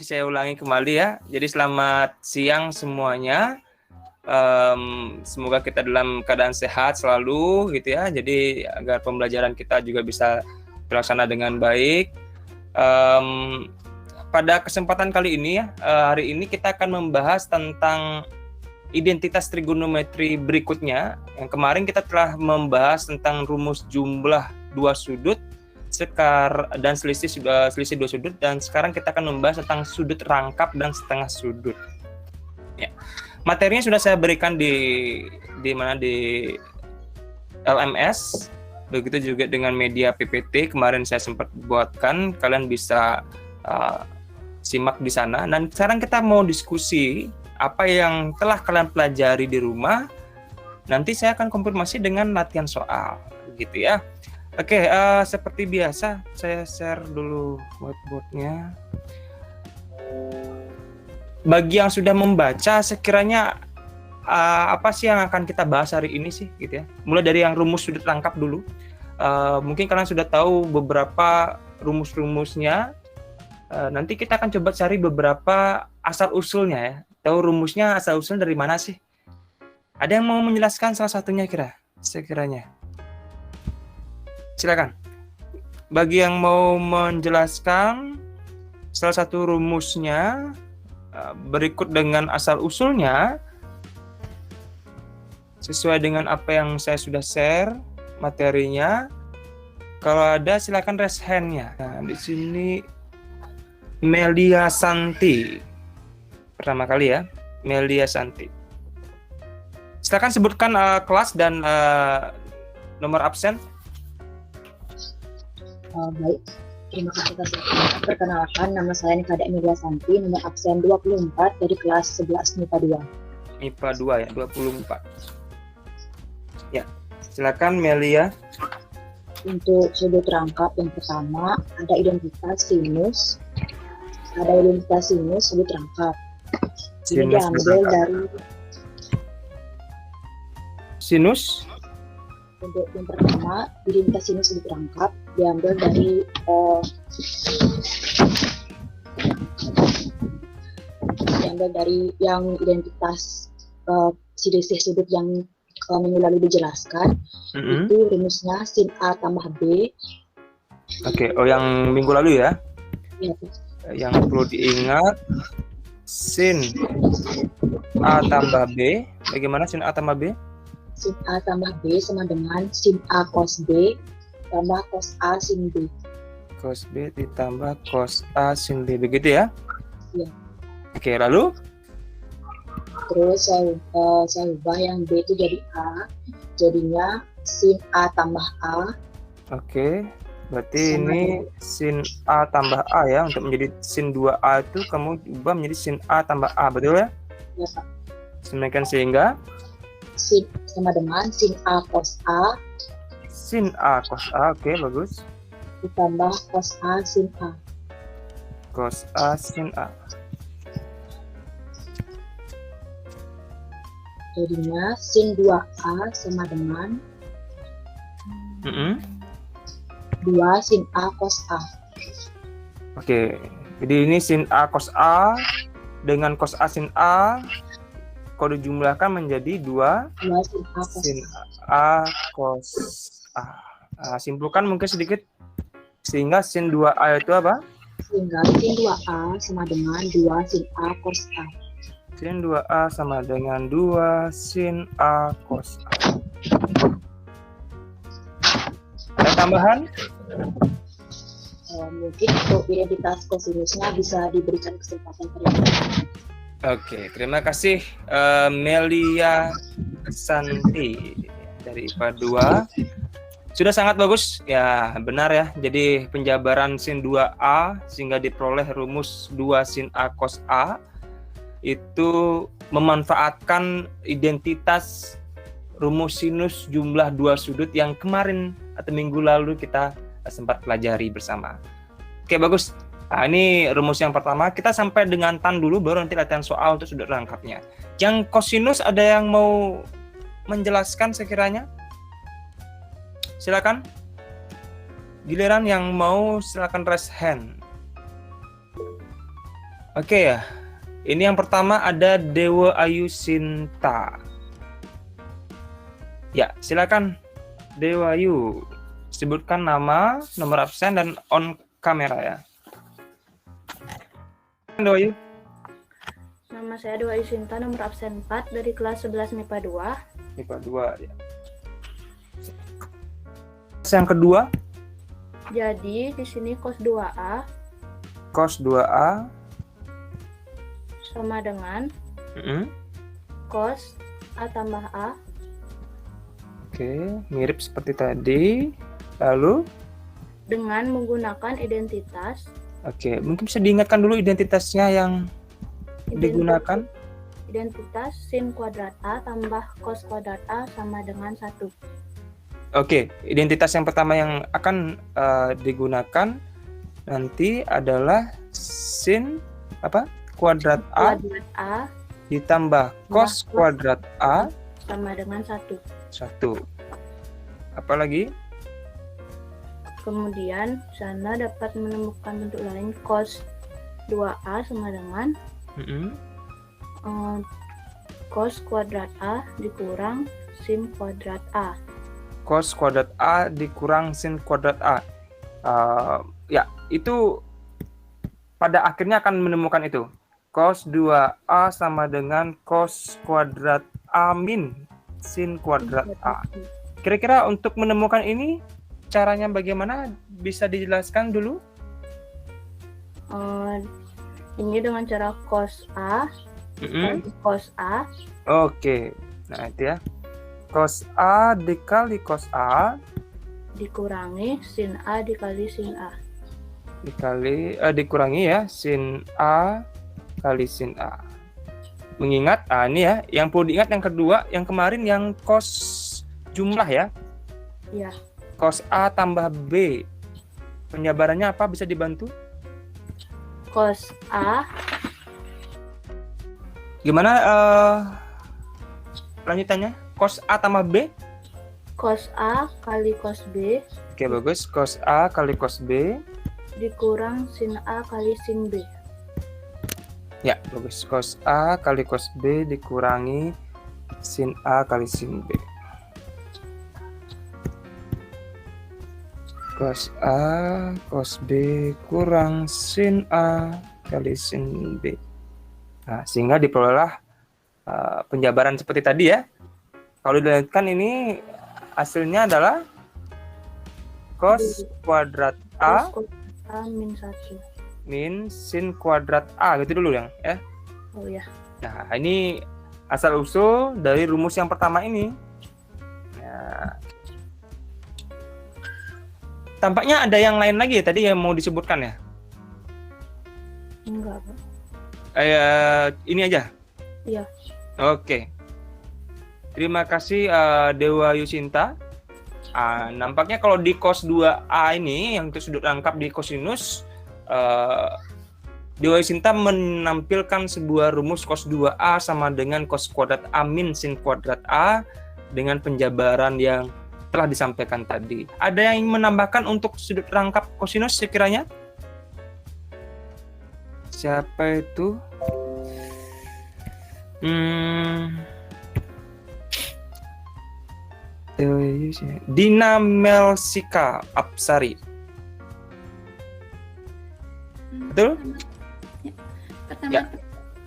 saya ulangi kembali ya. Jadi selamat siang semuanya. Semoga kita dalam keadaan sehat selalu gitu ya. Jadi agar pembelajaran kita juga bisa terlaksana dengan baik. Pada kesempatan kali ini ya, hari ini kita akan membahas tentang identitas trigonometri berikutnya. Yang kemarin kita telah membahas tentang rumus jumlah dua sudut dan selisih dua sudut, dan sekarang kita akan membahas tentang sudut rangkap dan setengah sudut. Ya. Materinya sudah saya berikan di LMS, begitu juga dengan media PPT kemarin saya sempat buatkan, kalian bisa simak di sana. Dan sekarang kita mau diskusi apa yang telah kalian pelajari di rumah. Nanti saya akan konfirmasi dengan latihan soal, gitu ya. Oke, seperti biasa saya share dulu whiteboard-nya. Bagi yang sudah membaca, sekiranya apa sih yang akan kita bahas hari ini sih, gitu ya? Mulai dari yang rumus sudut rangkap dulu. Mungkin kalian sudah tahu beberapa rumus-rumusnya. Nanti kita akan coba cari beberapa asal-usulnya ya. Tahu rumusnya asal-usul dari mana sih? Ada yang mau menjelaskan salah satunya sekiranya? Silakan. Bagi yang mau menjelaskan salah satu rumusnya berikut dengan asal-usulnya sesuai dengan apa yang saya sudah share materinya. Kalau ada silakan raise hand-nya. Nah, di sini Melia Santi. Pertama kali ya, Melia Santi. Silakan sebutkan kelas dan nomor absen. Baik, terima kasih Kak. Perkenalkan, nama saya Nikada Emilia Santi, nomor absen 24 dari kelas 11 MIPA 2. MIPA 2 ya, 24. Ya, silakan Melia. Untuk sudut rangkap yang pertama, ada identitas sinus. Sudut rangkap. Ini diambil dari sinus. Untuk yang pertama, identitas sinus sudut rangkap diambil dari yang identitas selisih sudut yang minggu lalu dijelaskan. Itu rumusnya sin A tambah B. Oke, yang minggu lalu ya? Ya. Yang perlu diingat, sin A tambah B. Bagaimana sin A tambah B? Sin A tambah B sama dengan sin A cos B tambah cos A sin B. Cos B ditambah cos A sin B, begitu ya? Iya. Oke, lalu? Terus saya ubah yang B itu jadi A, jadinya sin A tambah A. Oke, berarti ini sin A tambah A ya. Untuk menjadi sin 2A itu kamu ubah menjadi sin A tambah A, betul ya? Ya, Pak. Sehingga sin sama dengan sin A cos A. Sin A cos A, oke, bagus. Ditambah cos A sin A. Cos A sin A. Jadinya sin 2A sama dengan 2 sin A cos A. Oke, jadi ini sin A cos A dengan cos A sin A, kalau dijumlahkan menjadi 2 sin A cos A. Simpulkan mungkin sedikit, sehingga sin 2A itu apa? Sehingga sin 2A sama dengan 2 sin A cos A. Sin 2A sama dengan 2 sin A cos A. Ada tambahan? Mungkin untuk identitas kosinusnya bisa diberikan kesempatan penelitian. Oke, terima kasih Melia Santi dari IPA 2. Sudah sangat bagus. Ya, benar ya. Jadi penjabaran sin 2A sehingga diperoleh rumus 2 sin A cos A itu memanfaatkan identitas rumus sinus jumlah dua sudut yang kemarin atau minggu lalu kita sempat pelajari bersama. Oke, bagus. Nah, ini rumus yang pertama. Kita sampai dengan tan dulu, baru nanti latihan soal untuk sudut rangkapnya. Yang kosinus ada yang mau menjelaskan sekiranya? Silakan. Giliran yang mau silakan raise hand. Oke ya. Ini yang pertama ada Dewa Ayu Sinta. Ya, silakan Dewa Ayu. Sebutkan nama, nomor absen, dan on kamera ya. Dewa Ayu. Nama saya Dewa Ayu Sinta, nomor absen 4 dari kelas 11 MIPA 2. MIPA 2 ya. Yang kedua, Jadi di sini cos 2A cos 2A. sama dengan Mm-mm. cos A tambah A Oke, mirip seperti tadi. Lalu, dengan menggunakan identitas oke, mungkin bisa diingatkan dulu identitasnya yang digunakan. Identitas sin kuadrat A tambah cos kuadrat A sama dengan 1. Oke, identitas yang pertama yang akan digunakan nanti adalah sin apa? Kuadrat A Kuadrat A ditambah cos kuadrat A sama dengan 1. 1. Apalagi? Kemudian sana dapat menemukan bentuk lain cos 2A sama dengan cos kuadrat A dikurang sin kuadrat A. Cos kuadrat A dikurang sin kuadrat A. Ya, itu pada akhirnya akan menemukan itu. Cos 2A sama dengan cos kuadrat A min sin kuadrat A. Kira-kira untuk menemukan ini caranya bagaimana? Bisa dijelaskan dulu? Ini dengan cara cos A Mm-mm. cos A Oke, nah itu ya. Cos A dikali cos A dikurangi sin A dikali sin A. dikurangi ya sin A kali sin A. Mengingat ini ya, yang perlu diingat yang kedua, yang kemarin yang cos jumlah ya. Ya. Cos A tambah B. Penjabarannya apa, bisa dibantu? Cos A Gimana lanjutannya? Cos A tambah B? cos A kali cos B Oke, bagus. Cos A kali cos B. dikurang sin A kali sin B. Ya, bagus. Cos A kali cos B dikurangi sin A kali sin B. Cos A cos B kurang sin A kali sin B. Nah, sehingga diperolehlah penjabaran seperti tadi ya. Kalau dilanjutkan ini hasilnya adalah cos kuadrat A Cos kuadrat A min 1. min sin kuadrat A, gitu dulu ya. Oh ya. Nah, ini asal usul dari rumus yang pertama ini. Nah, tampaknya ada yang lain lagi ya tadi yang mau disebutkan ya. Enggak, Pak. Ini aja. Iya. Oke. Terima kasih Dewa Yusinta. Nampaknya kalau di cos 2A ini yang sudut rangkap di kosinus, Dewa Yusinta menampilkan sebuah rumus cos 2A sama dengan cos kuadrat A min sin kuadrat A dengan penjabaran yang telah disampaikan tadi. Ada yang menambahkan untuk sudut rangkap kosinus sekiranya? Siapa itu? Dina Melsika Apsari. Betul?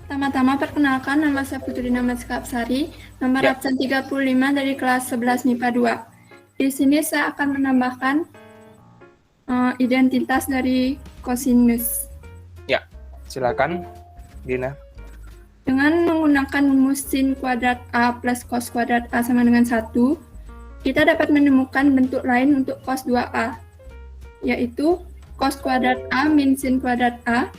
Pertama-tama perkenalkan, nama saya Putri Dina Melsika Apsari, nomor Ya. absen 35 dari kelas 11 MIPA 2. Di sini saya akan menambahkan identitas dari kosinus. Silakan, Dina. Dengan menggunakan rumus sin kuadrat A plus cos kuadrat A sama dengan 1, kita dapat menemukan bentuk lain untuk cos 2A, yaitu cos kuadrat A min sin kuadrat A.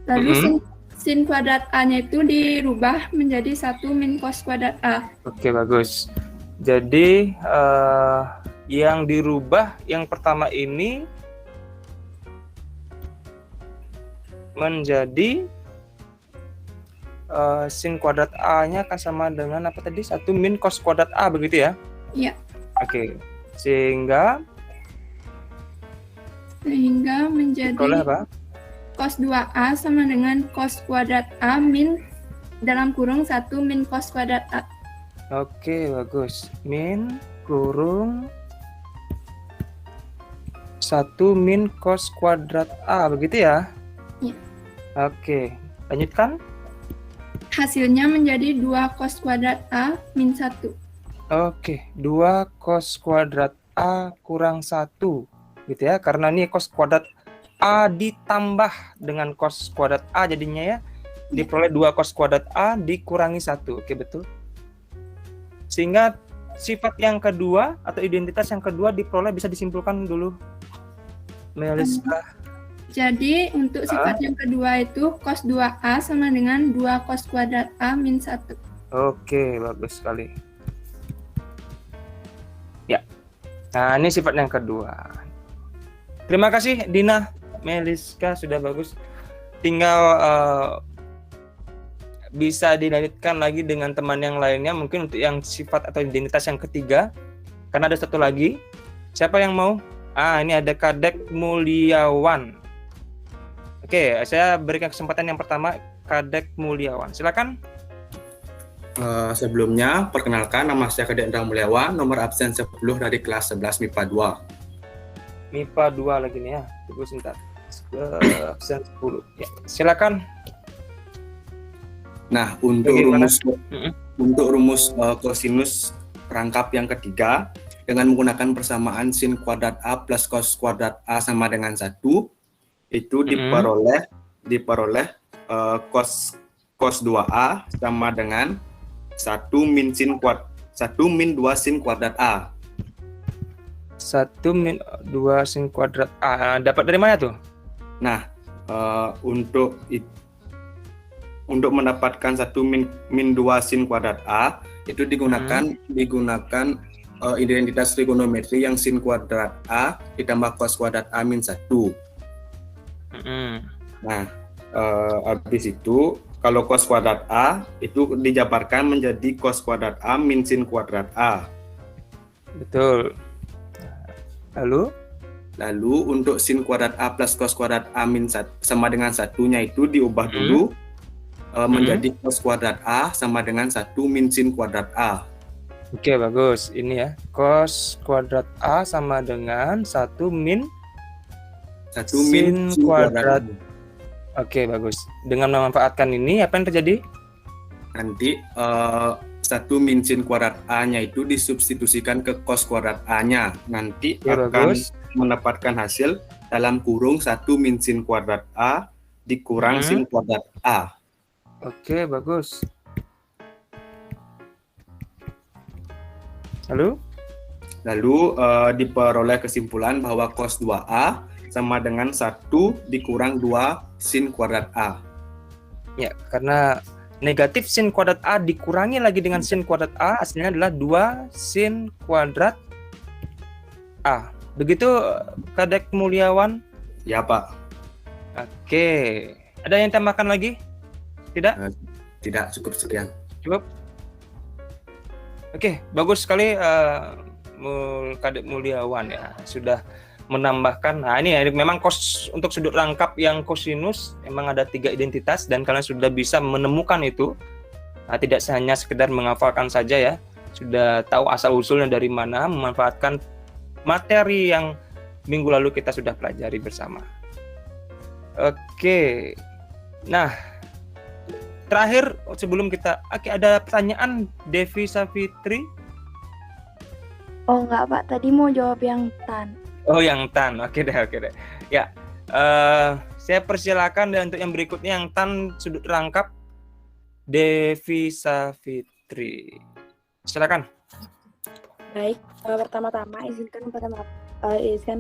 Lalu sin kuadrat A-nya itu dirubah menjadi 1 min cos kuadrat A. Oke, bagus. Jadi yang dirubah yang pertama ini menjadi sin kuadrat A-nya akan sama dengan apa tadi? 1 min cos kuadrat A, begitu ya? Iya. Oke. Sehingga Sehingga menjadi oleh apa? cos 2A sama dengan cos kuadrat A min dalam kurung 1 min cos kuadrat A. Oke, bagus. Min kurung 1 min cos kuadrat A, begitu ya? Iya. Oke, lanjutkan. Hasilnya menjadi 2 cos kuadrat A min 1. Oke, 2 cos kuadrat A kurang 1. Gitu ya, karena ini cos kuadrat A ditambah dengan cos kuadrat A jadinya ya. Diperoleh 2 cos kuadrat A dikurangi 1. Oke, betul. Sehingga sifat yang kedua atau identitas yang kedua diperoleh bisa disimpulkan dulu. Meliska. Jadi untuk sifat yang kedua itu cos 2A sama dengan 2 cos kuadrat A min 1. Oke, bagus sekali. Ya. Nah, ini sifat yang kedua. Terima kasih Dina, Meliska, sudah bagus. Tinggal bisa dilanjutkan lagi dengan teman yang lainnya, mungkin untuk yang sifat atau identitas yang ketiga. Karena ada satu lagi. Siapa yang mau? Ini ada Kadek Mulyawan. Oke, saya berikan kesempatan yang pertama, Kadek Mulyawan. Silakan. Sebelumnya, perkenalkan nama saya Kadek Indra Mulyawan, nomor absen 10 dari kelas 11 MIPA 2. MIPA 2 lagi nih ya. Tunggu sebentar. Absen 10. Ya, silakan. Nah, untuk Bagaimana? rumus kosinus rangkap yang ketiga, dengan menggunakan persamaan sin kuadrat A plus cos kuadrat A sama dengan 1, itu diperoleh cos 2A sama dengan 1 min 2 sin kuadrat A. 1 min 2 sin kuadrat A. Dapat dari mana tuh? Nah, untuk mendapatkan 1 min 2 sin kuadrat A itu digunakan identitas trigonometri yang sin kuadrat A ditambah cos kuadrat A min 1. Nah, habis itu kalau cos kuadrat A itu dijabarkan menjadi cos kuadrat A min sin kuadrat A. Betul. Lalu untuk sin kuadrat A plus cos kuadrat A min 1 sama dengan 1-nya itu diubah dulu menjadi cos kuadrat A sama dengan 1 min sin kuadrat A. Oke, bagus. Ini ya. Cos kuadrat A sama dengan 1 min sin kuadrat. Oke, bagus. Dengan memanfaatkan ini, apa yang terjadi? Nanti 1 min sin kuadrat A-nya itu disubstitusikan ke cos kuadrat A-nya. Nanti akan bagus. mendapatkan hasil dalam kurung 1 min sin kuadrat A dikurang sin kuadrat A. Oke, bagus. Lalu Diperoleh kesimpulan bahwa cos 2A sama dengan 1 dikurang 2 sin kuadrat A. ya, karena negatif sin kuadrat A dikurangi lagi dengan sin kuadrat A, hasilnya adalah 2 sin kuadrat A. Begitu, Kadek Mulyawan? Ya, Pak. Oke. Ada yang tambahkan lagi? Tidak? Tidak, cukup sekian. Cukup? Oke, bagus sekali Kadek Mulyawan ya. Sudah menambahkan. Nah, ini ya, memang untuk sudut rangkap yang kosinus memang ada 3 identitas dan kalian sudah bisa menemukan itu. Nah, tidak hanya sekedar menghafalkan saja ya. Sudah tahu asal-usulnya dari mana, memanfaatkan materi yang minggu lalu kita sudah pelajari bersama. Oke. Nah, terakhir sebelum kita ada pertanyaan Devi Savitri. Oh enggak Pak, tadi mau jawab yang tan. Oh, yang tan. Oke deh. Ya, saya persilakan dan untuk yang berikutnya yang tan sudut rangkap Devi Savitri. Silakan. Baik, pertama-tama izinkan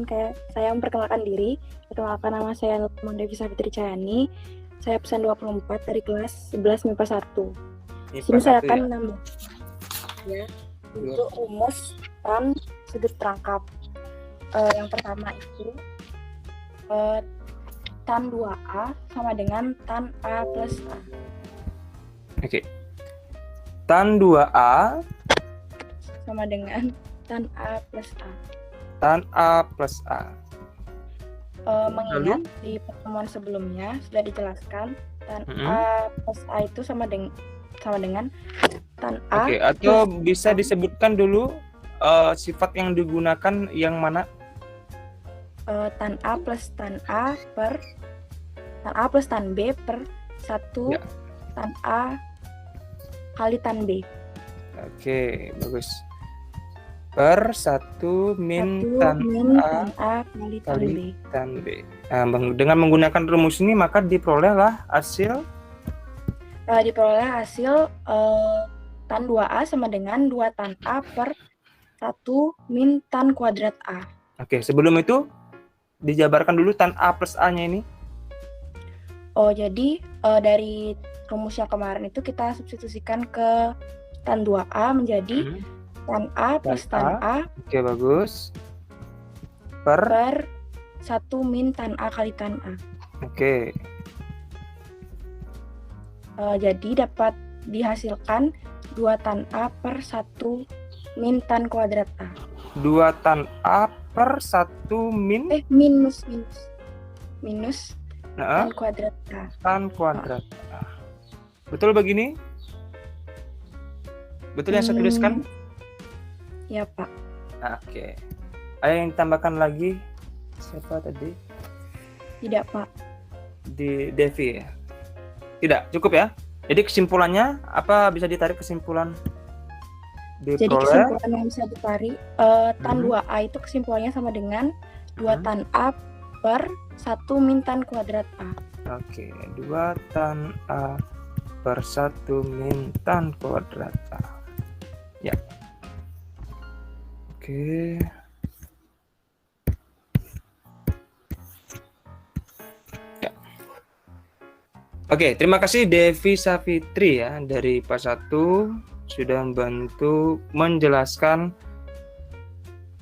kayak saya memperkenalkan diri. Perkenalkan, nama saya Nurman Devi Savitri Cayani. Saya absen 24 dari kelas 11 MIPA 1. Sini saya akan menambah ya untuk rumus tan sudut rangkap. Yang pertama itu tan 2A sama dengan tan A plus A. Oke. Tan 2A sama dengan tan A plus A. Tan A plus A. mengingat di pertemuan sebelumnya sudah dijelaskan tan A plus A itu sama dengan tan A. Oke, atau bisa disebutkan dulu sifat yang digunakan yang mana? Tan A plus tan A plus tan B per 1 Ya. tan A kali tan B. Oke, bagus. Per 1 min 1 tan min A tan A kali tan B. kali tan B. Nah, dengan menggunakan rumus ini maka diperolehlah hasil Diperoleh hasil tan 2A sama dengan 2 tan A per 1 min tan kuadrat A. Oke, sebelum itu dijabarkan dulu tan A plus A-nya ini. Oh, jadi dari rumus yang kemarin itu kita substitusikan ke tan 2A menjadi tan A plus tan A Oke, bagus. Per per 1 min tan A kali tan A. Oke. Jadi dapat dihasilkan 2 tan A per 1 min tan kuadrat A. 2 tan A per 1 min Minus nah, tan kuadrat A. tan kuadrat A. Betul begini? Betul yang saya tuliskan? Ya, Pak. Nah, oke. Ada yang ditambahkan lagi? Siapa tadi? Tidak, Pak. Di Devi ya? Tidak, cukup ya? Jadi kesimpulannya apa, bisa ditarik kesimpulan? Jadi kesimpulan yang bisa ditarik tan 2A itu kesimpulannya sama dengan 2 tan A per 1 min tan kuadrat A. Oke, 2 tan A per 1 min tan kuadrat A. Ya. Oke. Ya. Oke, terima kasih Devi Savitri ya dari PAS 1 sudah membantu menjelaskan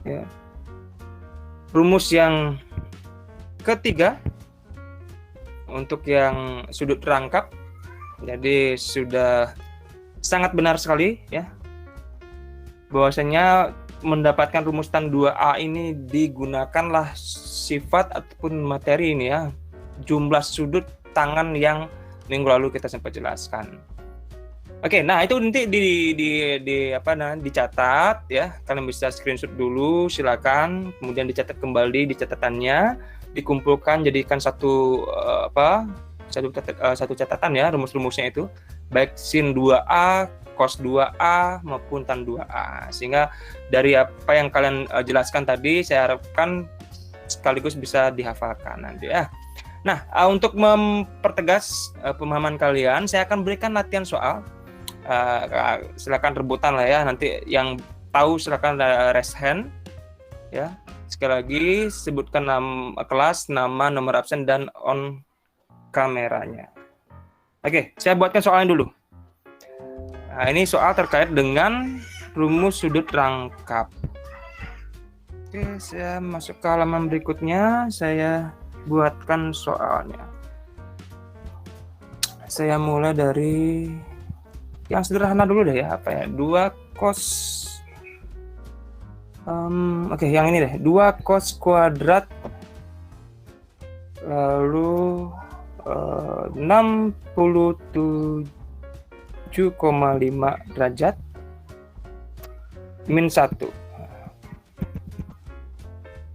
ya rumus yang ketiga untuk yang sudut rangkap. Jadi sudah sangat benar sekali ya bahwasanya mendapatkan rumus tan 2A ini digunakanlah sifat ataupun materi ini ya, jumlah sudut tangan yang minggu lalu kita sempat jelaskan. Oke, nah itu nanti dicatat ya. Kalian bisa screenshot dulu, silakan. Kemudian dicatat kembali di catatannya, dikumpulkan jadikan satu catatan ya, rumus-rumusnya itu baik sin 2A, cos 2A maupun tan 2A. Sehingga dari apa yang kalian jelaskan tadi saya harapkan sekaligus bisa dihafalkan nanti ya. Nah, untuk mempertegas pemahaman kalian, saya akan berikan latihan soal. Silakan rebutan lah ya, nanti yang tahu silakan raise hand ya. Sekali lagi sebutkan nama kelas, nama, nomor absen dan on kameranya. Oke, saya buatkan soalnya dulu. Nah, ini soal terkait dengan rumus sudut rangkap. Oke, saya masuk ke halaman berikutnya, saya buatkan soalnya. Saya mulai dari yang sederhana dulu deh ya, apa ya, 2 cos oke, yang ini deh, 2 cos kuadrat lalu 67,5 derajat min 1.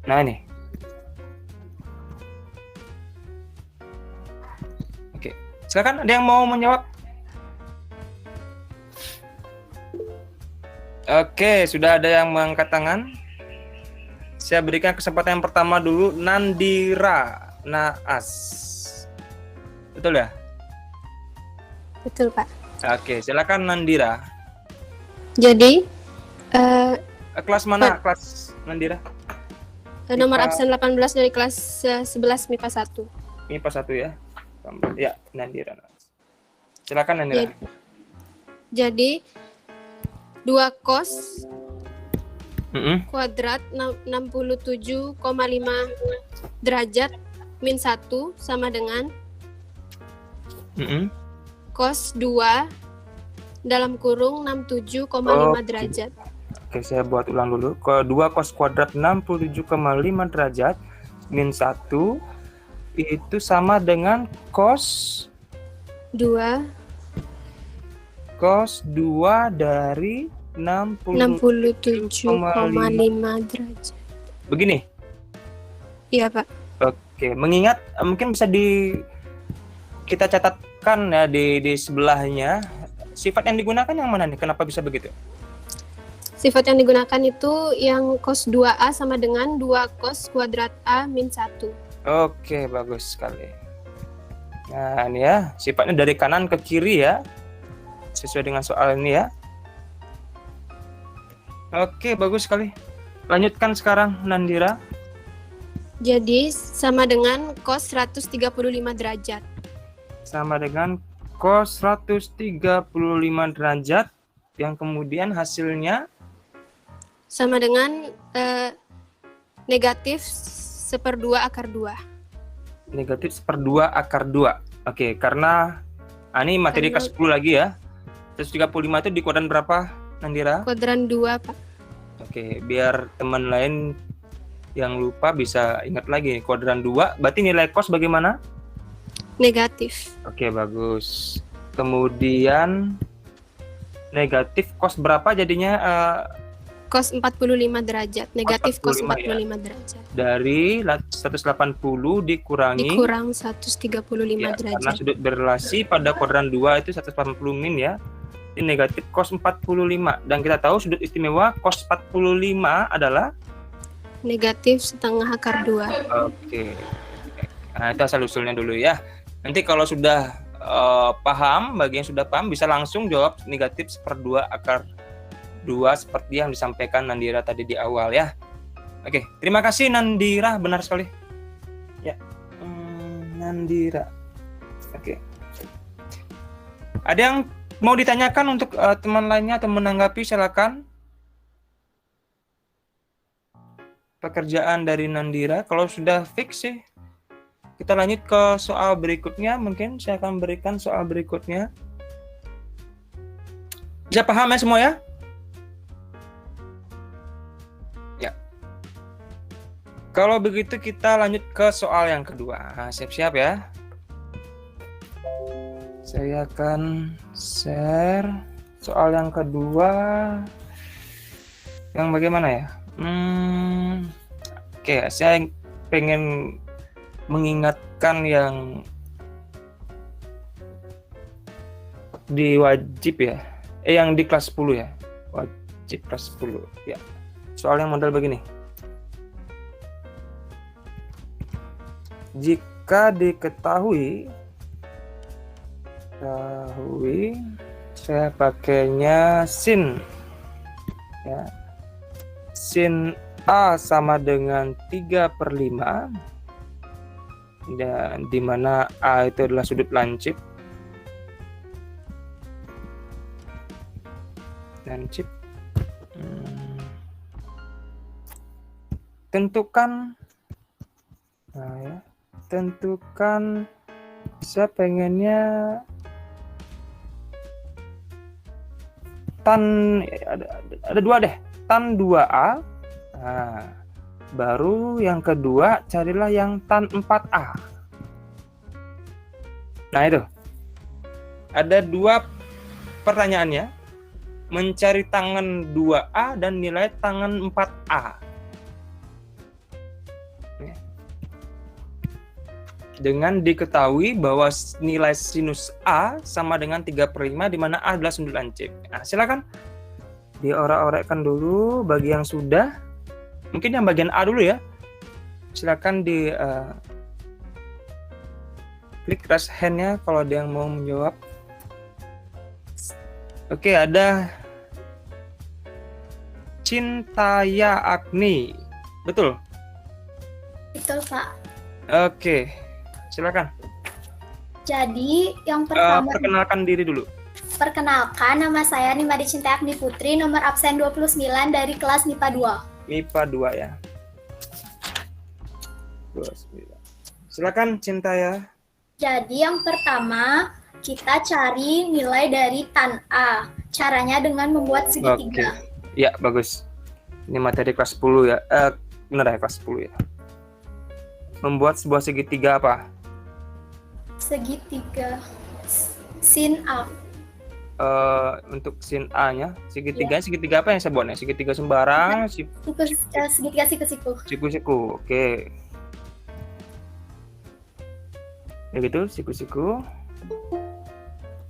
Nah ini oke, silakan ada yang mau menjawab. Oke, sudah ada yang mengangkat tangan. Saya berikan kesempatan yang pertama dulu, Nandira Naas. Betul ya? Betul, Pak. Oke, silakan Nandira. Jadi Kelas mana? Kelas Nandira? nomor MIPA. absen 18 dari kelas 11 MIPA 1. MIPA 1 ya. Ya, Nandira Naas. Silakan Nandira. Jadi 2 cos kuadrat 67,5 derajat min 1 sama dengan cos 2 dalam kurung 67,5 derajat. Oke, saya buat ulang dulu. 2 cos kuadrat 67,5 derajat min 1 itu sama dengan cos 2 dari 67,5 derajat. Begini. Iya, Pak. Oke, mengingat mungkin bisa kita catatkan ya di sebelahnya. Sifat yang digunakan yang mana nih? Kenapa bisa begitu? Sifat yang digunakan itu yang cos 2A sama dengan 2 cos kuadrat A min 1. Oke, bagus sekali. Nah, ini ya, sifatnya dari kanan ke kiri ya. Sesuai dengan soal ini ya. Oke, bagus sekali. Lanjutkan sekarang, Nandira. Jadi sama dengan cos 135 derajat. Sama dengan cos 135 derajat yang kemudian hasilnya Sama dengan negatif 1/2 akar 2. negatif 1/2 akar 2. Oke, karena ini materi kelas 10 lagi ya. 135 itu di kuadran berapa, Nandira? Kuadran 2, Pak. Oke, biar teman lain yang lupa bisa ingat lagi. Kuadran 2, berarti nilai cos bagaimana? Negatif. Oke, bagus. Kemudian negatif cos berapa jadinya? Cos 45 derajat. Negatif cos 45 45 derajat. Dari 180 dikurangi Dikurang 135 ya, karena derajat. sudut berrelasi pada kuadran 2 itu 180 min ya. Ini negatif cos 45. Dan kita tahu sudut istimewa cos 45 adalah Negatif 1/2 akar 2. oke. Nah, itu asal usulnya dulu ya. Nanti kalau sudah paham, bagi yang sudah paham bisa langsung jawab negatif 1/2 akar 2 seperti yang disampaikan Nandira tadi di awal ya. Oke, terima kasih Nandira, benar sekali. Ya, Nandira. Oke. Ada yang mau ditanyakan untuk teman lainnya atau menanggapi, silakan. Pekerjaan dari Nandira, kalau sudah fix sih, kita lanjut ke soal berikutnya. Mungkin saya akan berikan soal berikutnya. Bisa paham ya semua ya? Ya. Kalau begitu kita lanjut ke soal yang kedua. Nah, siap-siap ya. Saya akan share soal yang kedua. Yang bagaimana ya? Oke, saya pengen mengingatkan yang di wajib ya. Yang di kelas 10 ya. Wajib kelas 10 ya. Soalnya model begini. Jika diketahui saya pakainya sin ya. Sin A sama dengan 3/5 dan di mana A itu adalah sudut lancip. Tentukan saya pengennya ada dua deh, tan 2A. Nah, baru yang kedua carilah yang tan 4A. Nah, itu ada dua pertanyaannya, mencari tangan 2A dan nilai tangan 4A. Dengan diketahui bahwa nilai sinus A sama dengan 3/5 di mana A adalah sudut lancip. Nah, silakan diorak-orekkan dulu bagi yang sudah. Mungkin yang bagian A dulu ya. Silakan di klik raise hand-nya kalau ada yang mau menjawab. Oke, ada Cintaya Agni. Betul? Betul, Pak. Oke. Silakan. Jadi, yang pertama, perkenalkan diri dulu. perkenalkan, nama saya Nimade Cinta Agni Putri, nomor absen 29 dari kelas MIPA 2. MIPA 2 ya. 29. Silakan Cinta ya. Jadi, yang pertama, kita cari nilai dari tan A. Caranya dengan membuat segitiga. Ya, bagus. Ini materi kelas 10 ya. Benar ya, kelas 10 ya. membuat sebuah segitiga apa? Segitiga sin A. Untuk sin A-nya, segitiga apa yang saya buat nih? Segitiga sembarang, Segitiga siku-siku. siku-siku. Oke. Ya gitu, siku-siku.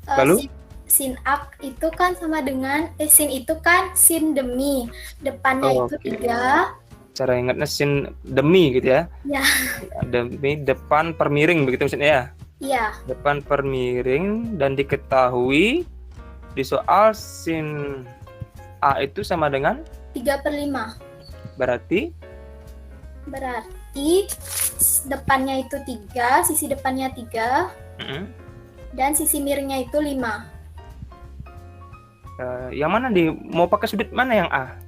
Lalu? Sin A itu kan sama dengan sin itu kan sin demi. Depannya itu Oke. 3. Cara ingatnya sin demi gitu ya. Ya. Demi depan per miring begitu maksudnya ya. Iya. Depan per miring, dan diketahui di soal sin A itu sama dengan 3/5. berarti depannya itu 3, sisi depannya 3, dan sisi miringnya itu 5. Yang mana mau pakai sudut mana yang A?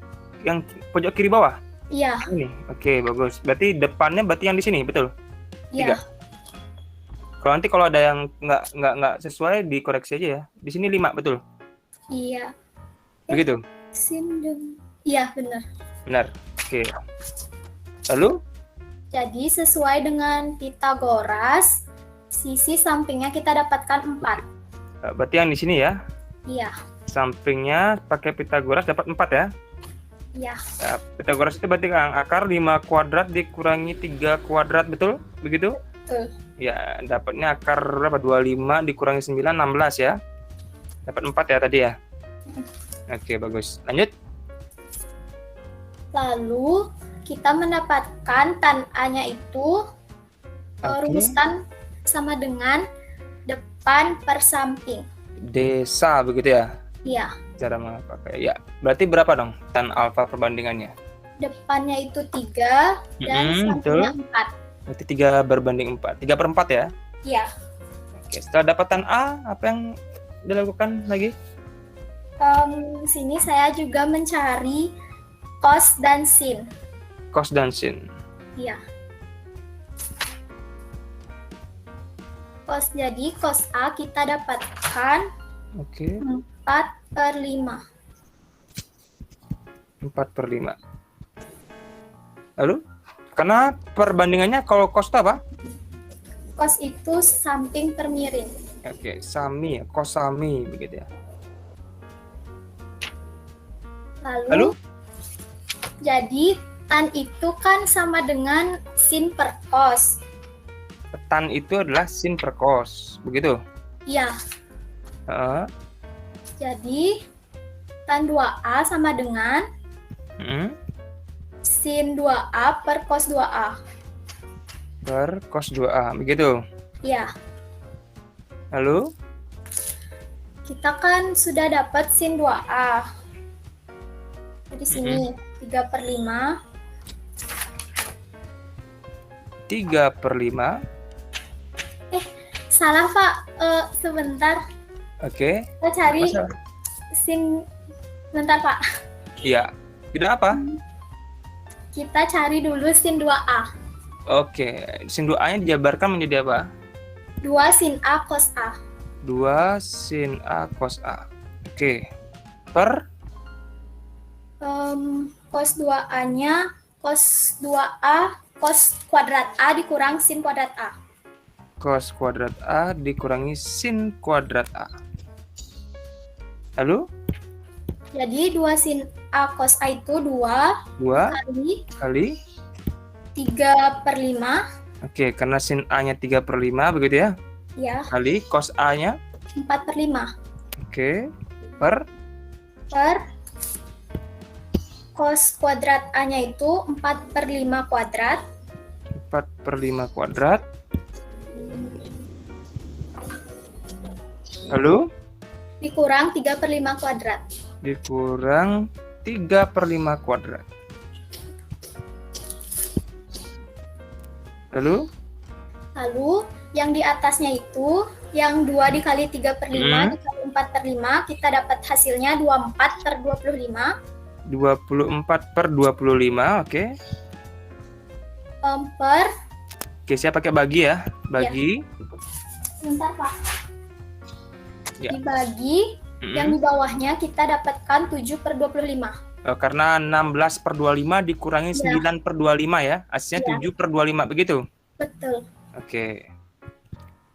Yang pojok kiri bawah? Iya. Ini. Oke, bagus. Berarti depannya yang di sini, betul? Iya. Kalau nanti kalau ada yang nggak sesuai dikoreksi aja ya. Di sini 5, betul? Iya. Begitu? Sin demi. Iya, benar. Benar. Oke. Lalu? Jadi sesuai dengan Pythagoras, sisi sampingnya kita dapatkan 4. Berarti yang di sini ya. Iya. Sampingnya pakai Pythagoras dapat 4 ya. Iya. Ya, Pythagoras itu berarti kan akar 5 kuadrat dikurangi 3 kuadrat, betul? Begitu? Betul. Ya, dapatnya akar berapa? 25 dikurangi 9, 16 ya. Dapat 4 ya tadi ya. Oke, bagus. Lanjut. Lalu kita mendapatkan tan A-nya itu rumuskan sama dengan depan per samping. Desa begitu ya. Iya. Cara memakai. Ya, berarti berapa dong tan alfa perbandingannya? Depannya itu 3 dan sampingnya 4. Berarti 3 berbanding 4. 3/4 ya. Iya. Oke, setelah dapat tan A, apa yang dilakukan lagi? Sini saya juga mencari cos dan sin. Cos dan sin. Iya. Jadi cos A kita dapatkan Oke. 4/5. 4/5. Lalu? Karena perbandingannya kalau cos itu apa? Cos itu samping per miring. Oke, sami ya, cos sami begitu ya. Lalu? Jadi tan itu kan sama dengan sin per cos. Tan itu adalah sin per cos, begitu? Iya. Jadi tan 2A sama dengan sin 2A per cos 2A. Per cos 2A, begitu? Iya. Lalu? Kita kan sudah dapat sin 2A. Di sini 3/5. 3/5. Salah Pak, sebentar. Oke. Kita cari sin. Bentar Pak. Iya. Tidak apa? Kita cari dulu sin 2A. Oke. Sin 2A-nya dijabarkan menjadi apa? 2 sin A cos A. 2 sin A cos A. Oke. Per? Cos 2A-nya cos 2A cos kuadrat A dikurang sin kuadrat A. Cos kuadrat A dikurangi sin kuadrat A. Lalu? Jadi 2 sin A cos A itu 2 kali 3/5. Oke, karena sin A-nya 3/5 begitu ya? Ya. Kali cos A-nya 4/5. Oke. Per cos kuadrat A-nya itu 4/5 kuadrat. 4/5 kuadrat. Lalu? Dikurang 3/5 kuadrat. Dikurang 3/5 kuadrat. Lalu yang di atasnya itu yang 2 dikali 3/5 dikali 4/5 kita dapat hasilnya 24/25. 24/25, oke. Oke, saya pakai bagi ya. Bagi. Bentar Pak. Ya. Dibagi, yang di bawahnya kita dapatkan 7/25. Karena 16/25 dikurangi 9/25 ya. Hasilnya 7/25, begitu? Betul. Oke.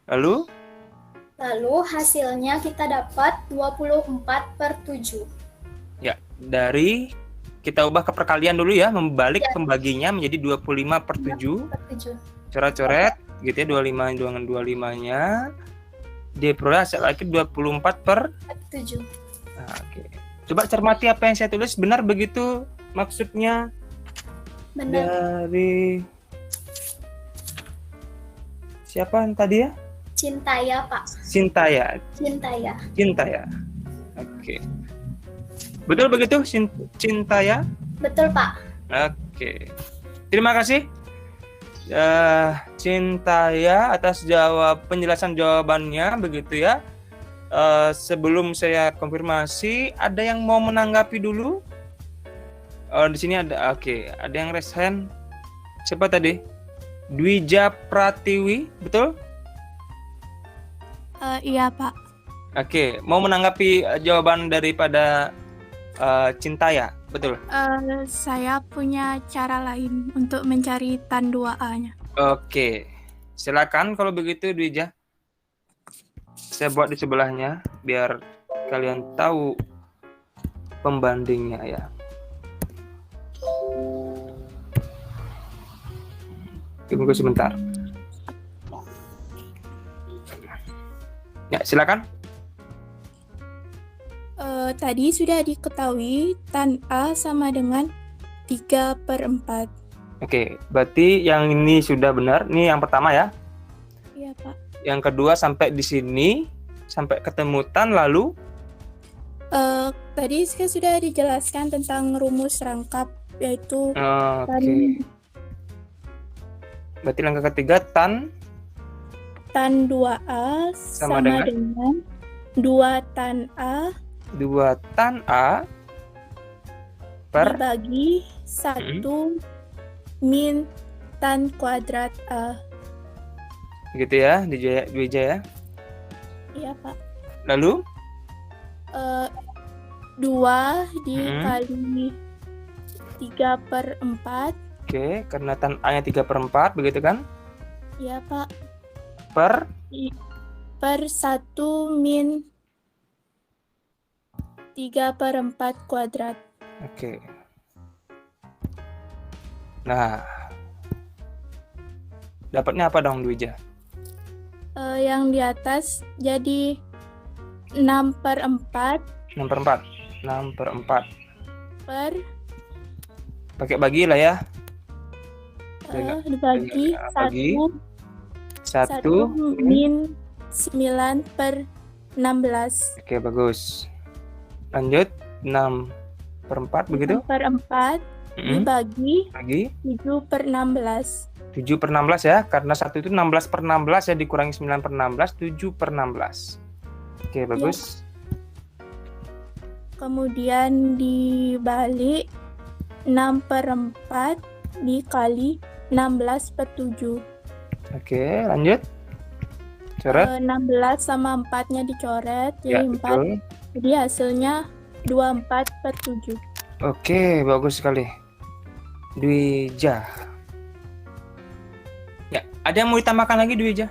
Lalu Lalu hasilnya kita dapat 24/7. ya, dari kita ubah ke perkalian dulu ya, membalik pembaginya menjadi 25/7. 7. Coret-coret gitu ya, 25 dengan 25-nya. Diperoleh hasil lagi 24/7. 7. Nah, oke. Coba cermati apa yang saya tulis, benar begitu maksudnya Benar. dari siapa yang tadi ya? Cintaya, Pak. Cintaya. Cintaya. Oke. Betul begitu, Cintaya? Betul, Pak. Oke. Terima kasih Cintaya atas penjelasan jawabannya begitu ya. Sebelum saya konfirmasi, ada yang mau menanggapi dulu? Di sini ada, oke, ada yang raise hand. Siapa tadi? Dwija Pratiwi, betul? Iya, Pak. Oke, mau menanggapi jawaban daripada Cintaya, betul? Saya punya cara lain untuk mencari tan 2A-nya. Oke, silakan kalau begitu Dwija. Saya buat di sebelahnya biar kalian tahu pembandingnya ya. Tunggu sebentar. Ya, silakan. Tadi sudah diketahui tan A sama dengan 3/4. Oke, berarti yang ini sudah benar. Ini yang pertama ya. Iya, Pak. Yang kedua sampai di sini, sampai ketemu tan, lalu Tadi sudah dijelaskan tentang rumus rangkap, yaitu oke. Berarti langkah ketiga tan 2A Sama sama dengan 2 tan A 2 tan A per dibagi 1 min tan kuadrat A. gitu ya, Dwija ya. Iya, Pak. Lalu 2 dikali 3/4. oke, karena tan A-nya 3/4 begitu kan? Iya, Pak. Per 1 min 3/4 kuadrat. oke. Nah, dapatnya apa dong Dwija? Yang di atas jadi 6/4 6/4 per pakai bagi lah ya. dibagi Bagi 1 1 min 9/16. oke, bagus. Lanjut 6/4 begitu? 6/4 dibagi Bagi 7/16. 7/16 ya, karena 1 itu 16/16 ya, dikurangi 9/16, 7/16. Oke, bagus. Kemudian dibalik 6/4 dikali 16/7. Oke, lanjut. Coret. 16 sama 4-nya dicoret, Ya, jadi 4. betul. Jadi hasilnya 24/7. Oke, bagus sekali. Dwija. Ya, ada yang mau ditambahkan lagi Dwija?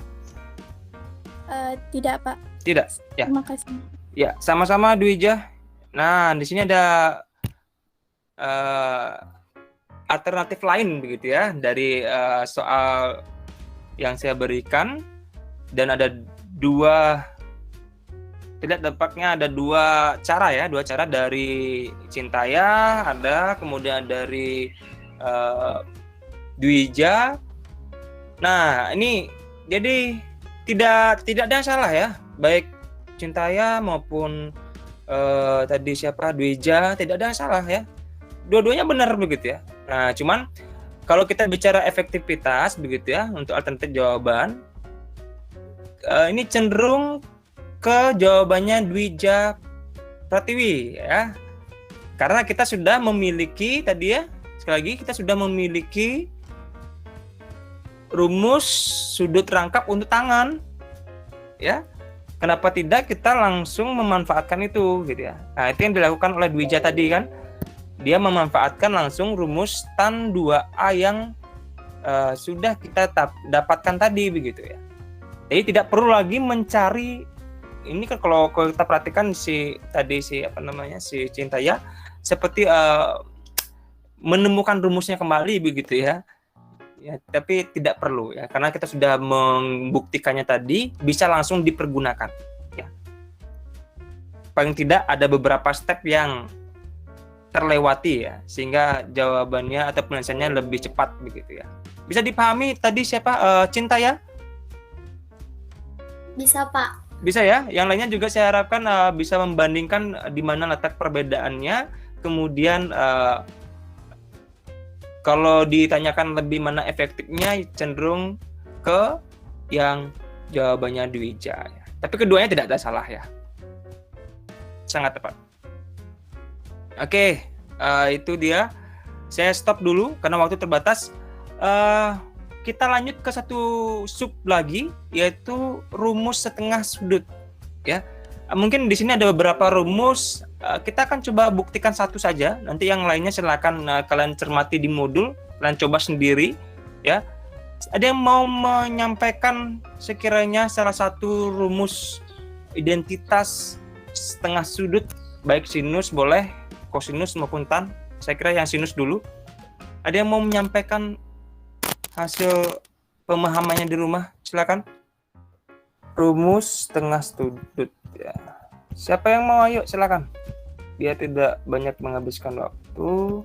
Tidak, Pak. Tidak. Ya. Terima kasih. Ya, sama-sama Dwija. Nah, di sini ada alternatif lain begitu ya dari soal yang saya berikan, dan ada ada dua cara dari Cintaya, ada kemudian dari Dwija. Nah, ini jadi tidak ada yang salah ya, baik Cintaya maupun tadi siapa Dwija, tidak ada yang salah ya, dua-duanya benar begitu ya. Nah, cuman kalau kita bicara efektivitas begitu ya untuk alternatif jawaban, ini cenderung ke jawabannya Dwija Pratiwi ya, karena kita sudah memiliki tadi ya, sekali lagi kita sudah memiliki rumus sudut rangkap untuk tangan ya. Kenapa tidak kita langsung memanfaatkan itu gitu ya. Nah, itu yang dilakukan oleh Dwija tadi kan. Dia memanfaatkan langsung rumus tan 2A yang sudah kita dapatkan tadi begitu ya. Jadi tidak perlu lagi mencari. Ini kan kalau kita perhatikan si Cinta ya seperti menemukan rumusnya kembali begitu ya. Ya, tapi tidak perlu ya, karena kita sudah membuktikannya tadi bisa langsung dipergunakan ya. Paling tidak ada beberapa step yang terlewati ya, sehingga jawabannya atau penyelesaiannya lebih cepat begitu ya. Bisa dipahami tadi siapa Cinta ya? Bisa, Pak. Bisa ya. Yang lainnya juga saya harapkan bisa membandingkan di mana letak perbedaannya. Kemudian kalau ditanyakan lebih mana efektifnya, cenderung ke yang jawabannya Dwija. Ya. Tapi keduanya tidak ada salah ya. Sangat tepat. Oke, itu dia. Saya stop dulu karena waktu terbatas. Kita lanjut ke satu sub lagi, yaitu rumus setengah sudut. Ya, mungkin di sini ada beberapa rumus. Kita akan coba buktikan satu saja. Nanti yang lainnya silakan kalian cermati di modul, kalian coba sendiri. Ya, ada yang mau menyampaikan sekiranya salah satu rumus identitas setengah sudut, baik sinus boleh, kosinus maupun tan. Saya kira yang sinus dulu. Ada yang mau menyampaikan hasil pemahamannya di rumah? Silakan. Rumus setengah sudut. Ya. Siapa yang mau? Ayo silakan. Dia tidak banyak menghabiskan waktu.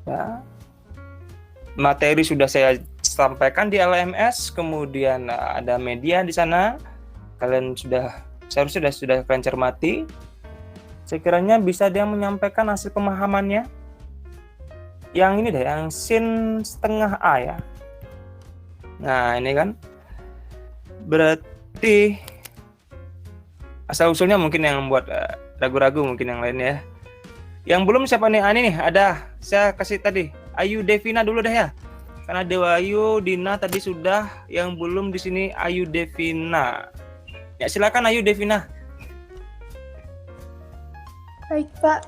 Ya. Materi sudah saya sampaikan di LMS, kemudian ada media di sana. Kalian seharusnya sudah kalian cermati. Sekiranya bisa dia menyampaikan hasil pemahamannya. Yang ini deh, yang sin setengah A ya. Nah, ini kan berarti asal usulnya mungkin yang membuat ragu-ragu, mungkin yang lain ya. Yang belum siapa nih? Ini nih, ada. Saya kasih tadi. Ayu Devina dulu deh ya. Karena Dewa Ayu, Dina tadi sudah. Yang belum di sini Ayu Devina. Ya, silakan Ayu Devina. Baik Pak,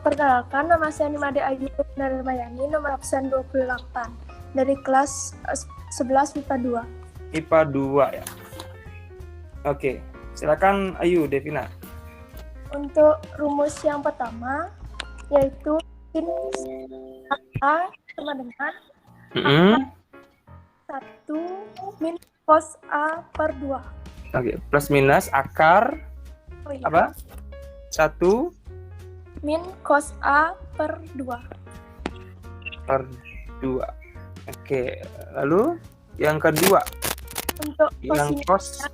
perkenalkan nama saya Nimade Ayu Naramayani, nomor absen 28 dari kelas 11 MIPA 2. IPA 2 ya. Oke, silakan Ayu Devina. Untuk rumus yang pertama yaitu sin A sama dengan 1 min cos A per 2. Oke, plus minus akar apa? 1 min cos A per 2. Per 2. Oke, lalu yang kedua. Untuk Yang cos.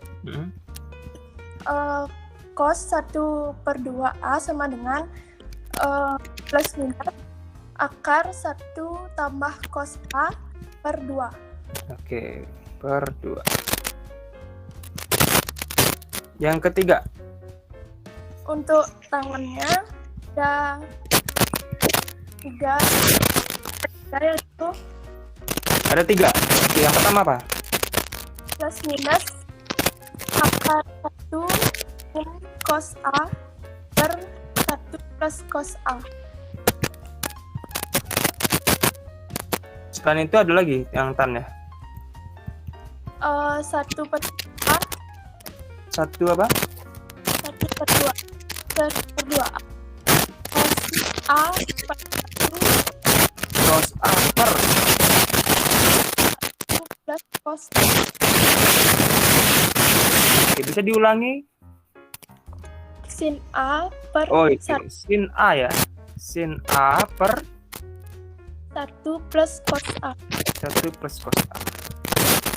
Cos 1 per 2A sama dengan plus minus akar 1 tambah cos A per 2. Oke, per 2. Yang ketiga. Untuk tangannya ada 3 yaitu Ada 3. Oke, yang pertama apa? plus minus akar 1 min cos A per 1 plus cos A. Selain itu ada lagi yang tan ya? 1 per 2 1 apa? 1 per 2 cos A per 1 Cos A per plus cos A. Oke, bisa diulangi? Sin A per Oh, itu 1 sin A ya. Sin A per plus cos A. 1 plus cos A.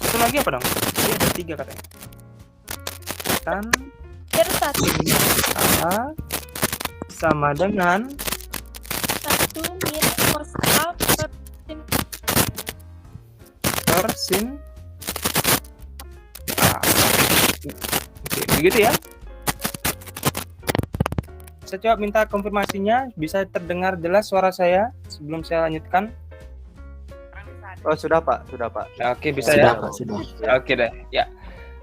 Satu lagi apa dong? Ini ada 3 katanya. Tan Per 1 A sama dengan 1 min cos A per sin sin A. Oke, begitu ya. Saya coba minta konfirmasinya, bisa terdengar jelas suara saya sebelum saya lanjutkan? Oh, sudah Pak, sudah Pak. Oke, bisa Sudah, ya? Pak, sudah. Oke deh, ya.